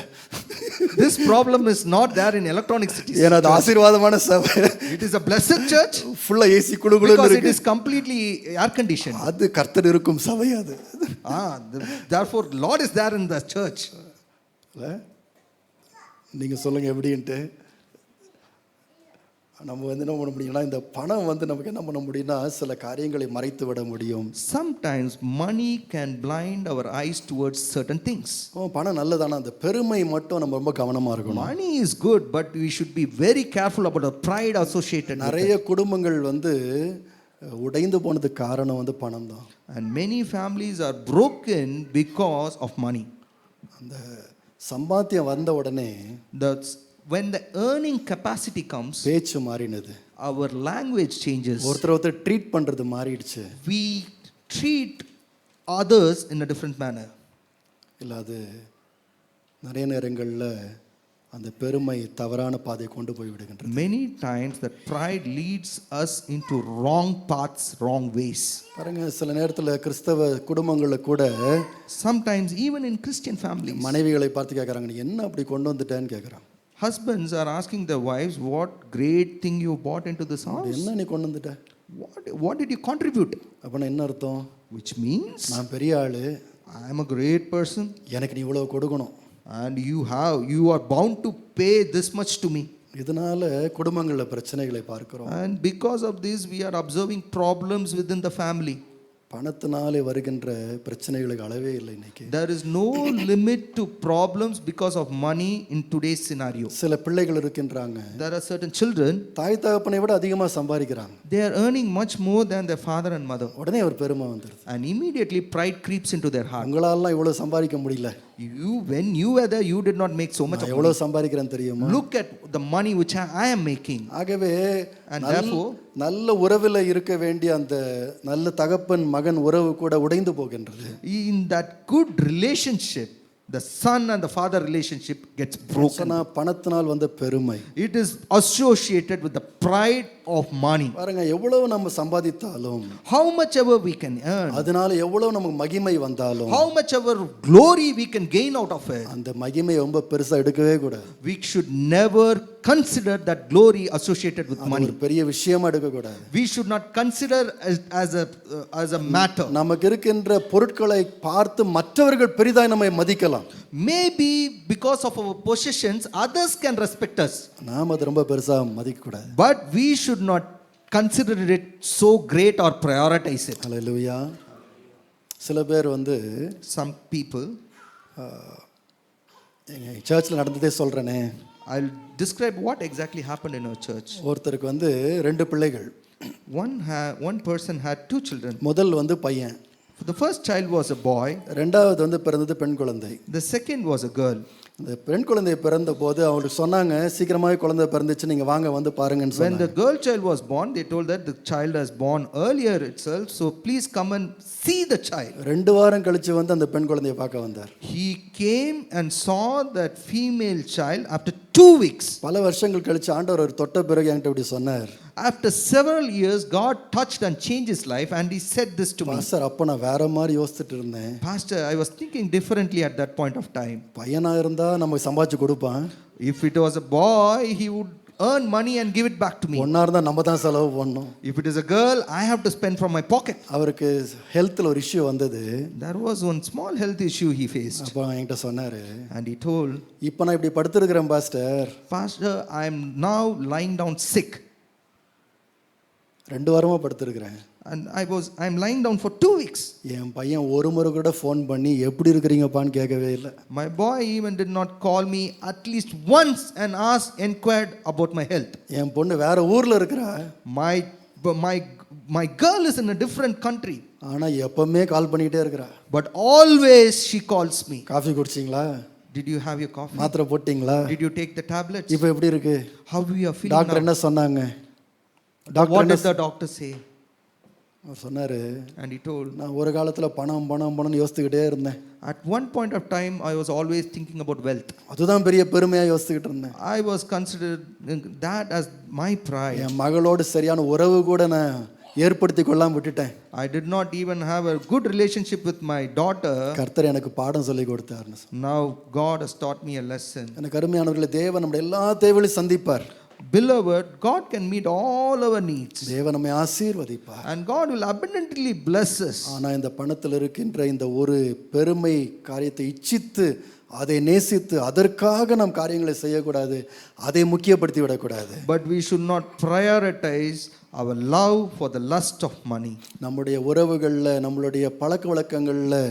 this problem is not there in Electronic City. ஏன்னா அது ஆசீர்வாதமான சபை, It is a blessed church ஃபுல்லாக ஏசி குழுகுழுன்னு because it இருக்கு. is completely air conditioned. அது கர்த்தர் இருக்கும் சபை அது. Therefore, Lord is there in the church. இல்லை நீங்கள் சொல்லுங்கள் எப்படின்ட்டு. நம்ம வந்து என்ன பண்ண முடியும்னா, இந்த பணம் வந்து நமக்கு என்ன பண்ண முடியும்னா சில காரியங்களை மறைத்து விட முடியும். Sometimes money can blind our eyes towards certain things. பணம் நல்லதானா, அந்த பெருமை மட்டும் நம்ம ரொம்ப கவனமாக இருக்கணும். Money is good, but we should be very careful about the pride associated with நிறைய it. குடும்பங்கள் வந்து உடைந்து போனதுக்கு காரணம் வந்து பணம் தான். And many families are broken because of money. அந்த சம்பாத்தியம் வந்த உடனே When the earning capacity comes, பேச்சு மாறினது. our language changes. ஒருத்தர் ட்ரீட் பண்ணுறது மாறிடுச்சு. We treat others in a different manner. இல்லை அது நிறைய நேரங்களில் அந்த பெருமை தவறான பாதையை கொண்டு போய் விடுகின்றது. Many times that pride leads us into wrong paths, wrong ways. பாருங்க, சில நேரத்தில் கிறிஸ்தவ குடும்பங்களில் கூட Sometimes even in Christian families, மனைவிகளை பார்த்து கேட்குறாங்க, நீ என்ன அப்படி கொண்டு வந்துட்டேன்னு கேட்குறாங்க. husbands are asking their wives, what great thing you bought into this house? என்ன நீ கொண்டு வந்துட்ட? What did you contribute? அப்படின்னா என்ன அர்த்தம்? Which means நான் பெரிய ஆளு, I am a great person எனக்கு நீ இவ்வளவு கொடுக்கணும், and you are bound to pay this much to me. இதனால குடும்பங்களில் பிரச்சனைகளை பார்க்கிறோம். And because of this we are observing problems within the family. பணத்தினாலே வருகின்ற பிரச்சனைகளுக்கு அளவே இல்லை இன்னைக்கு. There is no limit to problems because of money in today's scenario. சில பிள்ளைகள் இருக்கின்றாங்க, There are certain children, தாய் தகப்பனை விட அதிகமாக சம்பாதிக்கிறாங்க. they are earning much more than their father and mother. உடனே ஒரு பெருமை வந்துடுது. And immediately pride creeps into their heart. உங்களாலாம் இவ்வளவு சம்பாதிக்க முடியல, When you were there, you did not make so much of எவ்வளவு money. சம்பாதிக்கிறேன் தெரியுமா? Look at the money which I am making. ஆகவே And therefore, நல்ல உறவில் இருக்க வேண்டிய அந்த நல்ல தகப்பன் மகன் உறவு கூட உடைந்து போகின்றது. in that good relationship, the son and the father relationship gets broken. சொன்னா பணத்தினால் வந்த பெருமை. It is associated with the pride of money. பாருங்க, எவ்வளவு நம்ம சம்பாதித்தாலும், How much ever we can earn, அதனால எவ்வளவு நமக்கு மகிமை வந்தாலும், how much ever glory we can gain out of it, அந்த மகிமை ரொம்ப பெருசா எடுக்கவே கூடாது. we should never consider that glory associated with அது money. ஒரு பெரிய விஷயமா எடுக்க கூடாது. We should not consider as a matter. நமக்கு இருக்கின்ற பொருட்களை பார்த்து மற்றவர்கள் பெரிதாய் நம்மை மதிக்கலாம். Maybe because of our possessions others can respect us, நாம் அது ரொம்ப பெருசா மதிக்க கூடாது. but we should not consider it so great or prioritize it. ஹல்லேலூயா. சில பேர் வந்து Some people, எங்க சர்ச்சில் நடந்ததே சொல்றேனே. I'll describe what exactly happened in our church. ஒருத்தருக்கு வந்து 2 பிள்ளைகள். One person had 2 children. முதல் வந்து பையன், The first child was a boy, ரெண்டாவது வந்து பிறந்தது பெண் குழந்தை. the second was a girl. இந்த பெண் குழந்தை பிறந்த போது அவங்களுக்கு சொன்னாங்க, சீக்கிரமாவே குழந்தை பிறந்துச்சு, நீங்க வாங்க வந்து பாருங்கன்னு When சொன்னாங்க. the girl child was born, they told that the child has born earlier itself, so please come and see the child. 2 வாரம் கழிச்சு வந்து அந்த பெண் குழந்தையை பார்க்க வந்தார். He came and saw that female child after 2 weeks. பல வருஷங்கள் கழிச்சு ஆண்டவர் ஒரு தொட்ட பிறகு என்கிட்ட இப்படி சொன்னார். After several years, God touched and changed his life, and he said this to me. Pastor, அப்ப நான் வேற மாதிரி யோசிச்சுட்டு இருந்தேன். Pastor, I was thinking differently at that point of time. பையனா இருந்தா நம்ம சம்பாதிச்சு கொடுப்பான். If it was a boy, he would earn money and give it back to me. ஒன்னா இருந்தா நம்ம தான் செலவு பண்ணணும். If it is a girl, I have to spend from my pocket. அவருக்கு ஹெல்த்ல ஒரு இஷ்யூ வந்தது. There was one small health issue he faced. அப்ப என்கிட்ட சொன்னாரு, And he told, இப்போ நான் இப்படி படுத்திருக்கிறேன் pastor, Pastor, I am now lying down sick. 2 வாரமா படுத்திருக்கிறேன். And I am lying down for 2 weeks. என் பையன் ஒரு முறை கூட ஃபோன் பண்ணி எப்படி இருக்கிறீங்கப்பான்னு கேட்கவே இல்லை. My boy even did not call me at least once and inquired about my health. என் பொண்ணு வேற ஊர்ல இருக்கிறா. My girl is in a different country. ஆனா எப்பவுமே கால் பண்ணிட்டே இருக்கிறா. But always she calls me. Coffee குடிச்சிங்களா? Did you have your coffee? மாத்திரை போட்டீங்களா? Did you take the tablets? இப்போ எப்படி இருக்கு? How you are feeling doctor now? என்ன சொன்னாங்க? What did the doctor say? அவர் சொன்னார், And he told, நான் ஒரு காலத்தில் பணம்னு யோசித்துக்கிட்டே இருந்தேன். at one point of time, I was always thinking about wealth. அதுதான் பெரிய பெருமையாக யோசித்துக்கிட்டு இருந்தேன். I was considering that as my pride. என் மகளோடு சரியான உறவு கூட நான் ஏற்படுத்தி கொள்ளாம விட்டுட்டேன். I did not even have a good relationship with my daughter. கர்த்தர் எனக்கு பாடம் சொல்லி கொடுத்தாருன்னு. Now God has taught me a lesson. எனக்கு அருமையானவர்களே, தேவன் நம்முடைய எல்லா தேவைகளையும் சந்திப்பார். Beloved, God can meet all our needs. தேவன் நம்மை ஆசீர்வதிப்பார். And God will abundantly bless us. ஆனால் இந்த பணத்தில் இருக்கின்ற இந்த ஒரு பெருமை காரியத்தை இச்சித்து அதை நேசித்து அதற்காக நாம் காரியங்களை செய்யக்கூடாது, அதை முக்கியப்படுத்தி விடக்கூடாது. But we should not prioritize our love for the lust of money. நம்முடைய உறவுகளில், நம்மளுடைய பழக்க வழக்கங்களில்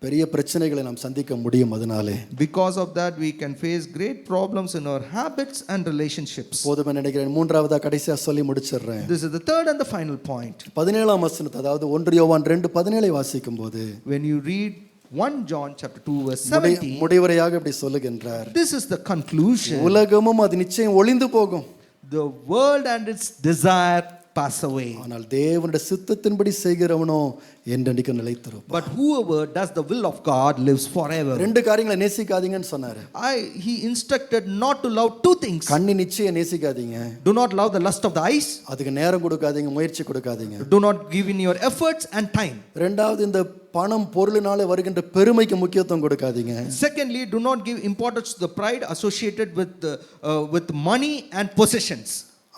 பெரிய பிரச்சனைகளை நாம் சந்திக்க முடியும். அதனாலே Because of that, we can face great problems in our habits and relationships. போதுமே நினைக்கிறேன். மூன்றாவதா கடைசியாக சொல்லி முடிச்சிடுறேன். This is the third and the final point. 17ஆம் வசனத்தை, அதாவது 1 யோவான் 2:17 வாசிக்கும் போது, When you read 1 John chapter 2 verse 17, முடிவுரையாக இப்படி சொல்லுகின்றார், this is the conclusion. உலகமும் அது நிச்சயம் ஒளிந்து போகும், The world and its desire pass away, ஆனால் தேவனுடைய சித்தத்தின்படி செய்கிறவனோ என்றென்றைக்கும் நிலைத்திருப்பான். but whoever does the will of God lives forever. ரெண்டு காரியங்களை நேசிக்காதீங்கன்னு சொன்னாரு. He instructed not to love two things. கண்ணி நிச்சயம் நேசிக்காதீங்க. Do not love the lust of the eyes. அதுக்கு நேரம் கொடுக்காதீங்க, முயற்சி கொடுக்காதீங்க. Do not give in your efforts and time. ரெண்டாவது, இந்த பணம் பொருளினாலே வருகின்ற பெருமைக்கு முக்கியத்துவம் கொடுக்காதீங்க. Secondly, do not give importance to the pride associated with money and possessions.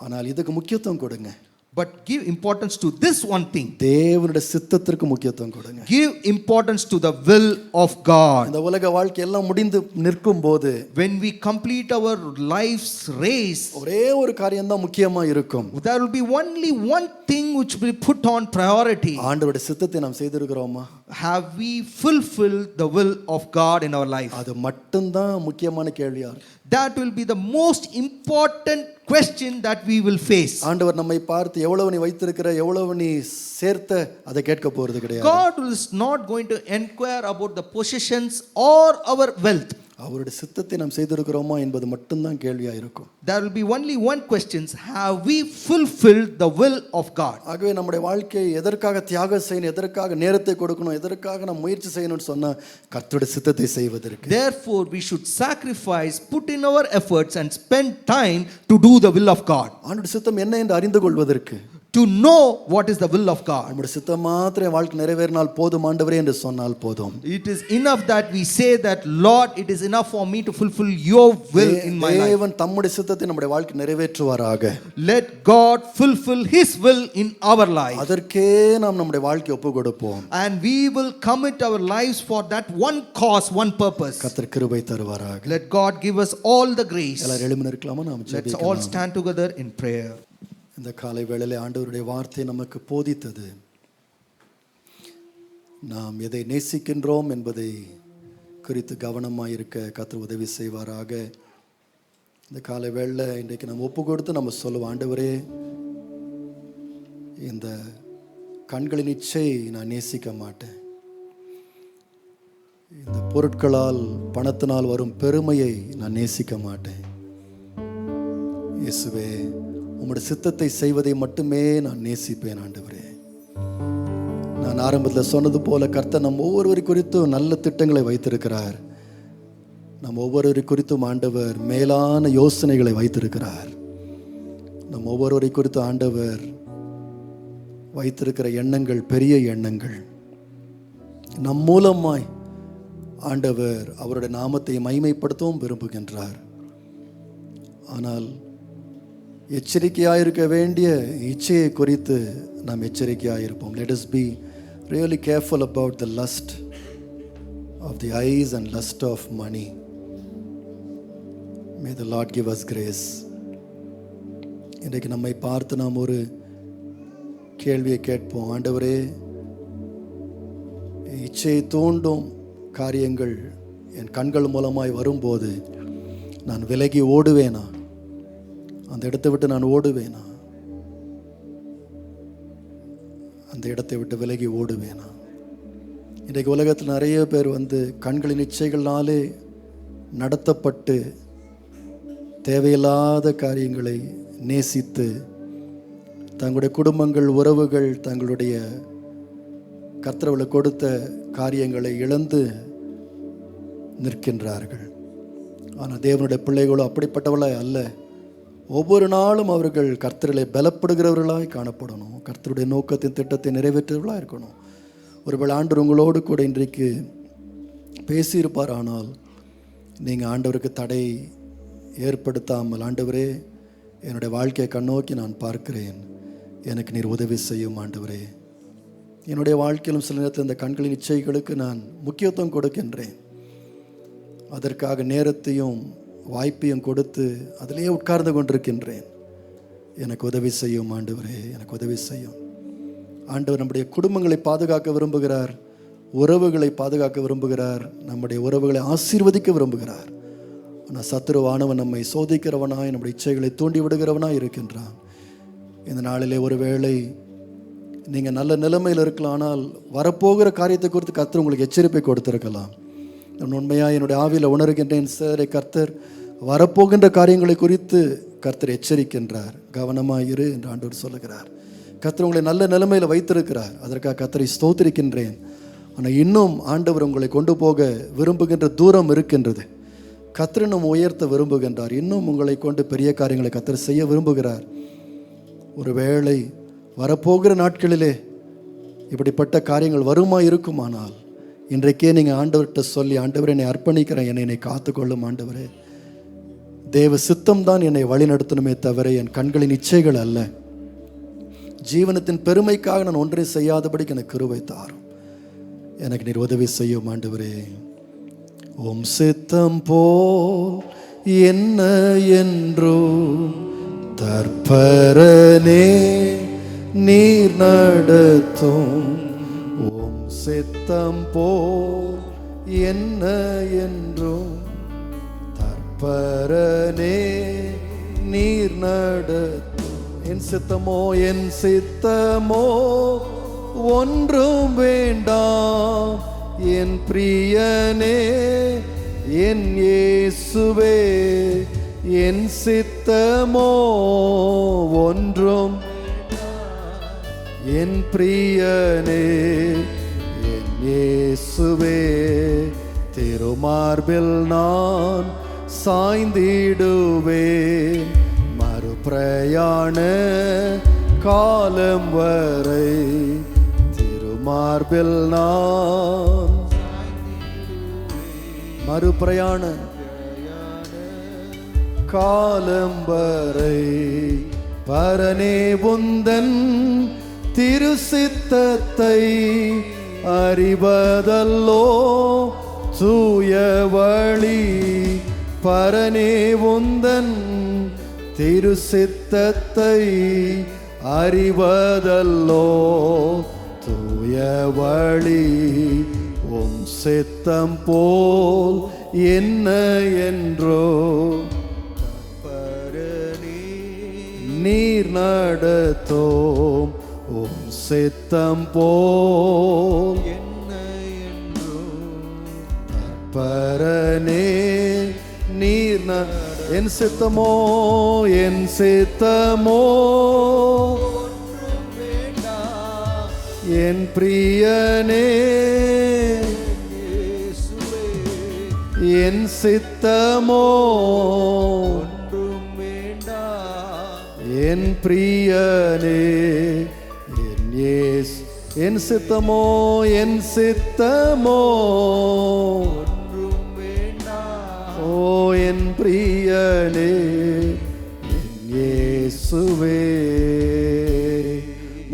ஆனால் இதுக்கு முக்கியத்துவம் கொடுங்க. But give importance to this one thing. தேவனுடைய சித்தத்திற்கு முக்கியத்துவம் கொடுங்க. Give importance to the will of God. இந்த உலக வாழ்க்கை எல்லாம் முடிந்து நிற்கும் போது, When we complete our life's race, ஒரே ஒரு காரியம் தான் முக்கியமா இருக்கும். there will be only one thing which will put on priority. ஆண்டவருடைய சித்தத்தை நாம் செய்திருக்கிறோமா? Have we fulfilled the will of God in our life? அது மட்டும்தான் முக்கியமான கேள்வியா இருக்கு. That will be the most important question that we will face. ஆண்டவர் நம்மை பார்த்து எவ்வளவு நீ வைத்திருக்கிற, எவ்வளவு நீ சேர்த்த, அதை கேட்க போறது கிடையாது. God is not going to inquire about the possessions or our wealth. அவருடைய சித்தத்தை நாம் செய்திருக்கிறோமா என்பது மட்டும்தான் கேள்வியா இருக்கும். There will be only one question: have we fulfilled the will of God? ஆகவே நம்முடைய வாழ்க்கையை எதற்காக தியாகம் செய்யணும், எதற்காக நேரத்தை கொடுக்கணும், எதற்காக நாம் முயற்சி செய்யணும்னு சொன்னா கர்த்தருடைய சித்தத்தை செய்வதற்கு. Therefore we should sacrifice, put in our efforts and spend time to do the will of God. ஆண்டவருடைய சித்தம் என்ன என்று அறிந்து கொள்வதற்கு, To know what is the will of God. நம்முடைய சித்தம் மாத்திரம் என் வாழ்க்கை நிறைவேறினால் போதும் ஆண்டவரே என்று சொன்னால் போதும். It is enough that we say that, Lord, it is enough for me to fulfill your will in my life. தேவன் தம்முடைய சித்தத்தை நம்முடைய வாழ்க்கை நிறைவேற்றுவாராக. Let God fulfill his will in our life. அதற்கே நாம் நம்முடைய வாழ்க்கையை ஒப்பு கொடுப்போம். And we will commit our lives for that one cause, one purpose. கர்த்தர் கிருபை தருவாராக. Let God give us all the grace. எல்லாரும் எழும்பி நிற்கலாமா? நாம் Let's all ஜெபிக்கலாம். stand together in prayer. இந்த காலை வேளையிலே ஆண்டவருடைய வார்த்தை நமக்கு போதித்தது. நாம் எதை நேசிக்கின்றோம் என்பதை குறித்து கவனமாயிருக்க கர்த்தர் உதவி செய்வாராக. இந்த காலை வேளையில இன்றைக்கு நம்ம ஒப்பு கொடுத்து நம்ம சொல்லுவோம், ஆண்டவரே, இந்த கண்களின் இச்சை நான் நேசிக்க மாட்டேன். இந்த பொருட்களால், பணத்தினால் வரும் பெருமையை நான் நேசிக்க மாட்டேன். இயேசுவே, உம்முடைய சித்தத்தை செய்வதை மட்டுமே நான் நேசிப்பேன் ஆண்டவரே. நான் ஆரம்பத்தில் சொன்னது போல கர்த்தர் நம் ஒவ்வொருவரை குறித்தும் நல்ல திட்டங்களை வைத்திருக்கிறார். நம் ஒவ்வொருவரை குறித்தும் ஆண்டவர் மேலான யோசனைகளை வைத்திருக்கிறார். நம் ஒவ்வொருவரை குறித்தும் ஆண்டவர் வைத்திருக்கிற எண்ணங்கள் பெரிய எண்ணங்கள். நம் மூலமாய் ஆண்டவர் அவருடைய நாமத்தை மகிமைப்படுத்தவும் விரும்புகின்றார். ஆனால் எச்சரிக்கையாக இருக்க வேண்டிய இச்சையை குறித்து நாம் எச்சரிக்கையாக இருப்போம். Let us be really careful about the lust of the eyes and lust of money. May the Lord give us grace. இன்றைக்கு நம்மை பார்த்து நாம் ஒரு கேள்வியை கேட்போம். ஆண்டவரே, இச்சையை தூண்டும் காரியங்கள் என் கண்கள் மூலமாய் வரும்போது நான் விலகி ஓடுவேனா? அந்த இடத்தை விட்டு நான் ஓடுவேனா? அந்த இடத்தை விட்டு விலகி ஓடுவேனா? இன்றைக்கு உலகத்தில் நிறைய பேர் கண்களின் இச்சைகளாலே நடத்தப்பட்டு தேவையில்லாத காரியங்களை நேசித்து தங்களுடைய குடும்பங்கள், உறவுகள், தங்களுடைய கர்த்தர்களுக்கு கொடுத்த காரியங்களை இழந்து நிற்கின்றார்கள். ஆனால் தேவனுடைய பிள்ளைகளோ அப்படிப்பட்டவர்களாய் அல்ல. ஒவ்வொரு நாளும் அவர்கள் கர்த்தரிலே பலப்படுகிறவர்களாய் காணப்படணும். கர்த்தருடைய நோக்கத்தின் திட்டத்தை நிறைவேற்றுவர்களாக இருக்கணும். ஒருவேளை ஆண்டவர் உங்களோடு கூட இன்றைக்கு பேசியிருப்பார். ஆனால் நீங்கள் ஆண்டவருக்கு தடை ஏற்படுத்தாமல், ஆண்டவரே என்னுடைய வாழ்க்கையை கண்ணோக்கி நான் பார்க்கிறேன், எனக்கு நீர் உதவி செய்யும் ஆண்டவரே. என்னுடைய வாழ்க்கையிலும் சில நேரத்தில் இந்த கண்களின் இச்சைகளுக்கு நான் முக்கியத்துவம் கொடுக்கின்றேன். அதற்காக நேரத்தையும் வாய்ப்பையும் கொடுத்து அதிலேயே உட்கார்ந்து கொண்டிருக்கின்றேன். எனக்கு உதவி செய்யும் ஆண்டவரே, எனக்கு உதவி செய்யும். ஆண்டவர் நம்முடைய குடும்பங்களை பாதுகாக்க விரும்புகிறார், உறவுகளை பாதுகாக்க விரும்புகிறார், நம்முடைய உறவுகளை ஆசீர்வதிக்க விரும்புகிறார். ஆனால் சத்துருவானவன் நம்மை சோதிக்கிறவனாய், நம்முடைய இச்சைகளை தூண்டி விடுகிறவனாய் இருக்கின்றான். இந்த நாளிலே ஒருவேளை நீங்கள் நல்ல நிலைமையில் இருக்கலாம், ஆனால் வரப்போகிற காரியத்தை குறித்து கர்த்தர் உங்களுக்கு எச்சரிப்பை கொடுத்திருக்கலாம். நான் உண்மையாக என்னுடைய ஆவியில் உணர்கின்றேன், சார், கர்த்தர் வரப்போகின்ற காரியங்களை குறித்து கர்த்தர் எச்சரிக்கின்றார், கவனமாக இரு என்று ஆண்டவர் சொல்லுகிறார். கர்த்தர் உங்களை நல்ல நிலைமையில் வைத்திருக்கிறார், அதற்காக கர்த்தரை ஸ்தோத்திரிக்கின்றேன். ஆனால் இன்னும் ஆண்டவர் உங்களை கொண்டு போக விரும்புகின்ற தூரம் இருக்கின்றது. கர்த்தர் இன்னும் உயர்த்த விரும்புகின்றார். இன்னும் உங்களை கொண்டு பெரிய காரியங்களை கர்த்தர் செய்ய விரும்புகிறார். ஒருவேளை வரப்போகிற நாட்களிலே இப்படிப்பட்ட காரியங்கள் வருமா இருக்குமானால் இன்றைக்கே நீங்கள் ஆண்டவர்கிட்ட சொல்லி, ஆண்டவரே என்னை அர்ப்பணிக்கிறேன், என்னை காத்துக்கொள்ளும் ஆண்டவரே. தேவ சித்தம் தான் என்னை வழிநடத்தணுமே தவிர என் கண்களின் இச்சைகள் அல்ல. ஜீவனத்தின் பெருமைக்காக நான் ஒன்றையும் செய்யாதபடிக்கு எனக்கு கிருபை தாரும். எனக்கு நீர் உதவி செய்யும் ஆண்டவரே. உம் சித்தம் போல் என்ன என்றோ தற்பரனே நீர் நடத்தும். உம் சித்தம் போல் என்ன என்றோ தற்பரனே நீர் நடத்தும். என் சித்தமோ ஒன்றும் வேண்டாம் என் பிரியனே, என் இயேசுவே. என் சித்தமோ ஒன்றும் என் பிரியனே, என் இயேசுவே. திருமார்பில் நான் சாய்ந்திடுவேன் மறுபிரயாண காலம் வரை. திருமார்பில் நான் மறுபிரயாண காலம் வரை. பரனே உந்தன் திருசித்தத்தை அறிவதல்லோ தூய வழி. பரனே உந்தன் திருசித்தத்தை அறிவதல்லோ தூய வழி. உம் சித்தம் போல் என்ன என்றோ நீர் நடத்தோம். உம் சித்தம் போல் என்ன என்றோ பரனே நீர். என் சித்தமோ என் சித்தமோ என் பிரியனே, என் சித்தமோ என் பிரியனே, என் இயேசு. என் சித்தமோ என் சித்தமோ ஓ என் பிரியனே, என் இயேசுவே.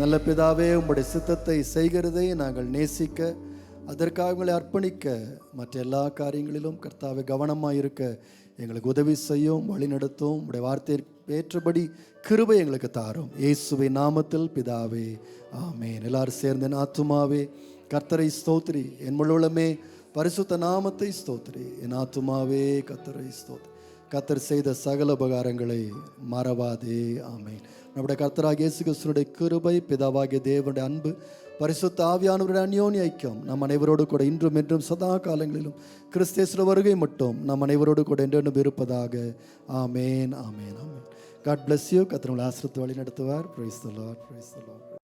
நல்ல பிதாவே, உம்முடைய சித்தத்தை செய்கிறதை நாங்கள் நேசிக்க, அதற்காக உங்களை அர்ப்பணிக்க, மற்ற எல்லா காரியங்களிலும் கர்த்தாவே கவனமாக இருக்க எங்களுக்கு உதவி செய்யும், வழி நடத்தும். உடைய வார்த்தையை ஏற்றபடி கிருபை எங்களுக்கு தாரும். இயேசுவின் நாமத்தில் பிதாவே, ஆமென். எல்லாரும் சேர்ந்து என் ஆத்துமாவே கர்த்தரை ஸ்தோத்திரி, என் முழுவதுமே பரிசுத்த நாமத்தை ஸ்தோத்திரி. என் ஆத்துமாவே கர்த்தரை ஸ்தோத்திரி. கர்த்தர் செய்த சகல உபகாரங்களை மறவாதே. ஆமென். நம்முடைய கர்த்தராகிய இயேசு கிறிஸ்துவினுடைய கிருபை, பிதாவாகிய தேவனுடைய அன்பு, பரிசுத்த ஆவியானவருடைய அந்யோன்ய ஐக்கியம் நம் அனைவரோடு கூட இன்றும் என்றும் சதா காலங்களிலும் கிறிஸ்து இயேசுவின் வருகை மட்டும் நம் அனைவரோடு கூட என்றென்றும் இருப்பதாக. ஆமேன், ஆமேன், ஆமேன். God bless you. கர்த்தர் உங்களை ஆசீர்வதித்து வழி நடத்துவார். Praise the Lord. Praise the Lord.